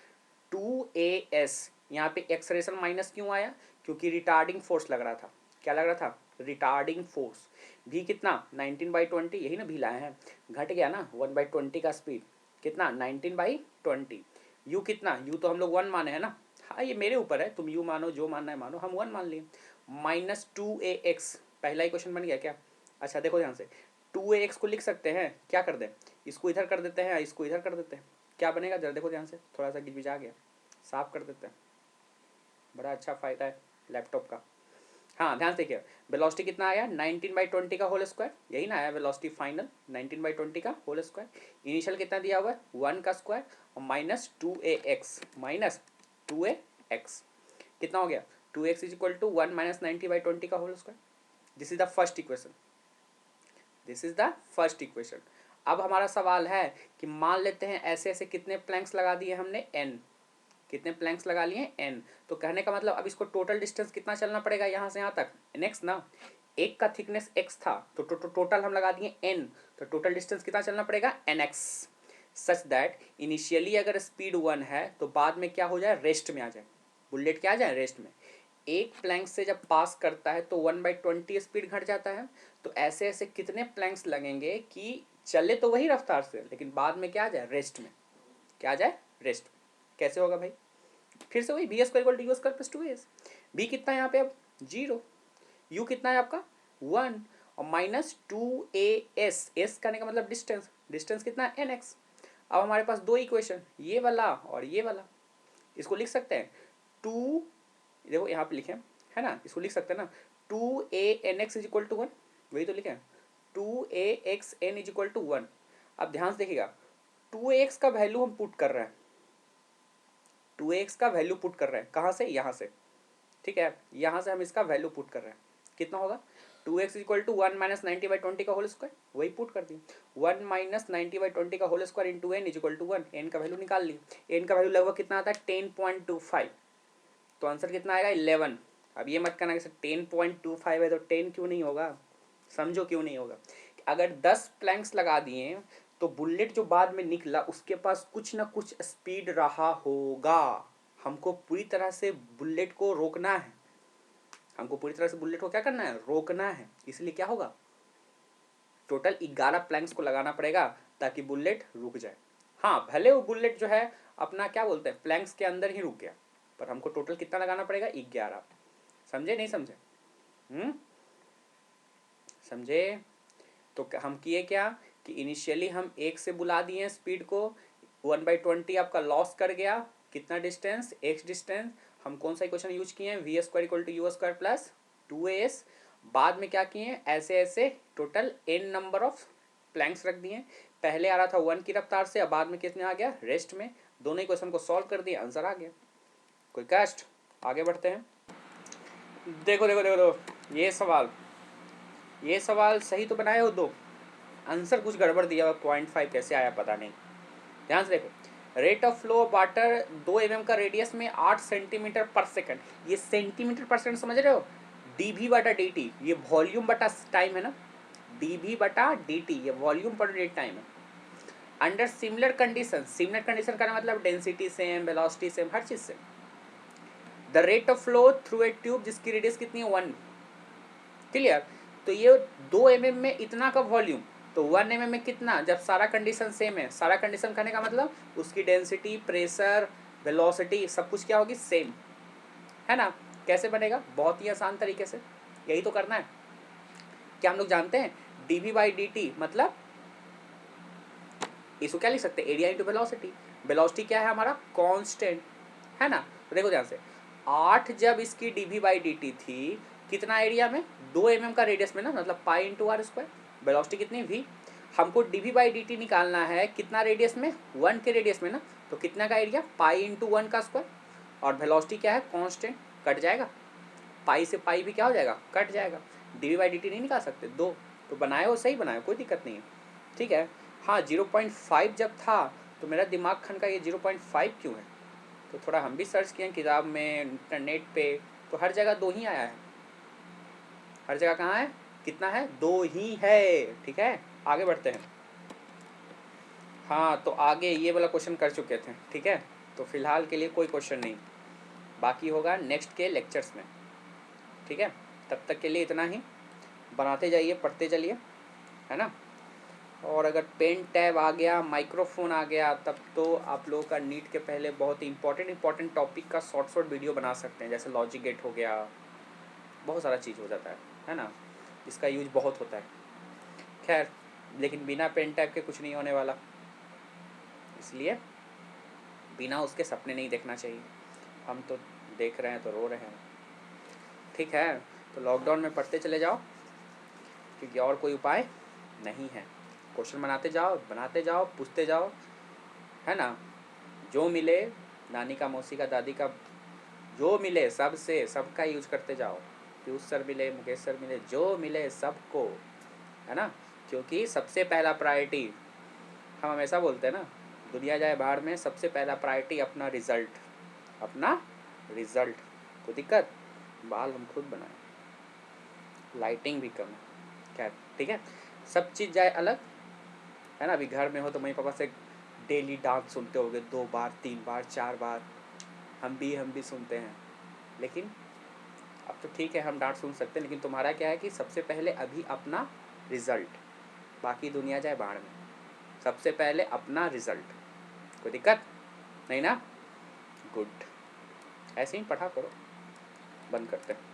2as। यहाँ पे एक्सलेरेशन माइनस क्यों आया, क्योंकि रिटार्डिंग फोर्स लग रहा था, क्या लग रहा था, रिटार्डिंग फोर्स। भी कितना 19/20, यही ना भी लाए हैं, घट गया ना 1/20 का स्पीड, कितना 19/20। यू कितना, यू तो हम लोग 1 माने हैं ना, हाँ ये मेरे ऊपर है, तुम यू मानो जो मानना है मानो, हम 1 मान लिए। -2ax, पहला इक्वेशन बन गया क्या। अच्छा देखो ध्यान से, 2ax को लिख सकते हैं, क्या कर दें, इसको इधर कर देते हैं, इसको इधर कर देते हैं, क्या बनेगा जरा देखो ध्यान से, थोड़ा सा गिजबिजा गया, साफ कर देते हैं, बड़ा अच्छा फ़ायदा है लैपटॉप का। हाँ ध्यान से देखिए, वेलोसिटी कितना आया, 19/20 का होल स्क्वायर, यही ना आया वेलोसिटी फाइनल, 19/20 का होल स्क्वायर। इनिशियल कितना दिया हुआ है, 1 का स्क्वायर और -2ax, -2ax कितना हो गया, 2x इज इक्वल टू 1 - 90/20 का whole square. This is the first equation, this is the first equation. अब हमारा सवाल है कि मान लेते हैं ऐसे ऐसे कितने प्लैंक्स लगा दिए हमने, n, कितने प्लैंक्स लगा लिए n। तो कहने का मतलब अब इसको टोटल डिस्टेंस कितना चलना पड़ेगा यहाँ से यहाँ तक, nx ना, एक का थिकनेस x था तो टोटल हम लगा दिए n, तो टोटल डिस्टेंस कितना चलना पड़ेगा, nx, सच दैट इनिशियली अगर स्पीड 1 है तो बाद में क्या हो जाए, रेस्ट में आ जाए, बुलेट क्या आ जाए, रेस्ट में। एक प्लैंक से जब पास करता है तो 1/20 स्पीड घट जाता है। तो ऐसे ऐसे कितने प्लैंक्स लगेंगे कि चले तो वही रफ्तार से, लेकिन बाद में क्या आ जाए, रेस्ट में, क्या आ जाए, रेस्ट में। कैसे होगा भाई, फिर से वही v square equal to u square plus 2as। V कितना है यहाँ पे अब 0, यू कितना है आपका 1 और -2as, एस करने का मतलब डिस्टेंस, डिस्टेंस कितना है nx। अब हमारे पास दो इक्वेशन, ये वाला और ये वाला, इसको लिख सकते हैं 2, देखो यहाँ पे लिखे है ना, इसको लिख सकते हैं ना, 2a(nx) इज इक्वल टू 1, वही तो लिखे हैं 2axn इज इक्वल टू 1। अब ध्यान से देखिएगा, 2ax का वैल्यू हम पुट कर रहे हैं, 2ax का वैल्यू पुट कर रहे हैं, कहाँ से, यहाँ से। ठीक है, यहाँ से हम इसका वैल्यू पुट कर रहे हैं, कितना होगा 2x इक्वल टू 1 - 90/20 का होल स्क्वायर, वही पुट कर दिए, 1 - 90/20 का whole square into n is equal to 1, n का वैल्यू निकाल लिए, n का वैल्यू लगभग कितना आता है 10.25, तो आंसर कितना आएगा 11। अब ये मत करना कि 10.25 है तो 10 क्यों नहीं होगा, समझो क्यों नहीं होगा। अगर 10 प्लैंक्स लगा दिए तो बुलेट जो बाद में निकला उसके पास कुछ ना कुछ स्पीड रहा होगा, हमको पूरी तरह से बुलेट को रोकना है, हमको पूरी तरह से बुलेट को क्या करना है, रोकना है, इसलिए क्या होगा, टोटल 11 प्लैंक्स को लगाना पड़ेगा ताकि बुलेट रुक जाए। हाँ भले वो बुलेट जो है अपना क्या बोलते हैं प्लैंक्स के अंदर ही रुक गया, पर हमको टोटल कितना लगाना पड़ेगा 11, समझे नहीं समझे। समझे? तो हम किए क्या कि इनिशियली हम 1 से बुला दिए स्पीड को, 1/20 आपका लॉस कर गया, कितना डिस्टेंस, x डिस्टेंस। हम कौन सा इक्वेशन यूज किए हैं, v² = u² प्लस 2as। बाद में क्या किए, ऐसे ऐसे total n number of Planck's रख दिए। पहले आ रहा था 1 की रफ्तार से, अब बाद में कितने आ गया, रेस्ट में। दोनों इक्वेशन को सॉल्व कर दिया, आंसर आ गया। कोई कष्ट? आगे बढ़ते हैं। देखो देखो देखो देखो, ये सवाल सही तो बनाए हो दो, आंसर कुछ गड़बड़ दिया हुआ, 0.5 कैसे आया पता नहीं। ध्यान से देखो, rate of flow of water 2 mm का रेडियस में 8 सेंटीमीटर पर सेकंड। ये सेंटीमीटर पर सेकंड समझ रहे हो, dv बटा dt, ये वॉल्यूम बटा टाइम है ना, dv बटा dt ये वॉल्यूम पर डेट टाइम है। Under similar condition, similar condition का मतलब डेंसिटी सेम, वेलोसिटी सेम, हर चीज same. The rate of flow through a tube जिसकी रेडियस कितनी है 1। क्लियर? तो ये 2 mm में इतना का वॉल्यूम, तो 1 mm में कितना, जब सारा कंडीशन सेम है, सारा कंडीशन कहने का मतलब उसकी डेंसिटी, प्रेशर, वेलोसिटी सब कुछ क्या होगी, सेम है ना। कैसे बनेगा, बहुत ही आसान तरीके से, यही तो करना है। क्या हम लोग जानते हैं dv/dt मतलब इसको क्या लिख सकते हैं, एरिया इंटू वेलोसिटी। वेलोसिटी क्या है हमारा, कांस्टेंट है ना। तो देखो ध्यान से, 8 जब इसकी dv/dt थी, कितना एरिया में, 2 mm का रेडियस में ना, मतलब pi into r square. Velocity कितनी, v। हमको dv/dt निकालना है कितना रेडियस में, 1 के रेडियस में ना, तो कितना का एरिया, पाई इंटू 1 का स्क्वायर। और वेलोसिटी क्या है, कांस्टेंट, कट जाएगा, पाई से पाई भी क्या हो जाएगा, कट जाएगा। dv/dt नहीं निकाल सकते, दो तो बनाए हो, सही बनाए, कोई दिक्कत नहीं है, ठीक है। हाँ 0.5 जब था तो मेरा दिमाग खन का ये 0.5 क्यों है, तो थोड़ा हम भी सर्च किए किताब में, इंटरनेट पे, तो हर जगह 2 ही आया है। हर जगह कहाँ है, कितना है, 2 ही है, ठीक है। आगे बढ़ते हैं। हाँ तो आगे ये वाला क्वेश्चन कर चुके थे, ठीक है। तो फिलहाल के लिए कोई क्वेश्चन नहीं, बाकी होगा नेक्स्ट के लेक्चर्स में, ठीक है। तब तक के लिए इतना ही, बनाते जाइए, पढ़ते चलिए, है ना। और अगर पेन टैब आ गया, माइक्रोफोन आ गया, तब तो आप लोगों का नीट के पहले बहुत ही इंपॉर्टेंट टॉपिक का शॉर्ट वीडियो बना सकते हैं, जैसे लॉजिक गेट हो गया, बहुत सारा चीज़ हो जाता है ना, इसका यूज बहुत होता है। खैर, लेकिन बिना पेन टैब के कुछ नहीं होने वाला, इसलिए बिना उसके सपने नहीं देखना चाहिए। हम तो देख रहे हैं तो रो रहे हैं, ठीक है। तो लॉकडाउन में पढ़ते चले जाओ, क्योंकि और कोई उपाय नहीं है। क्वेश्चन बनाते जाओ, पूछते जाओ, है ना। जो मिले, नानी का, मौसी का, दादी का, जो मिले सबसे, सबका यूज करते जाओ। पीयूष सर मिले, मुकेश सर मिले, जो मिले सबको, है ना। क्योंकि सबसे पहला प्रायोरिटी, हम हमेशा बोलते हैं ना, दुनिया जाए बाहर में, सबसे पहला प्रायोरिटी अपना रिजल्ट, अपना रिजल्ट। कोई दिक्कत, बाल हम खुद बनाए, लाइटिंग भी कम है, क्या, ठीक है। सब चीज़ जाए अलग, है ना। अभी घर में हो तो मम्मी पापा से डेली डांट सुनते होगे, 2 बार 3 बार 4 बार, हम भी सुनते हैं। लेकिन अब तो ठीक है, हम डांट सुन सकते हैं, लेकिन तुम्हारा क्या है कि सबसे पहले अभी अपना रिजल्ट, बाकी दुनिया जाए बाहर में, सबसे पहले अपना रिजल्ट। कोई दिक्कत नहीं ना, गुड। ऐसे ही पढ़ा करो, बंद करते हैं।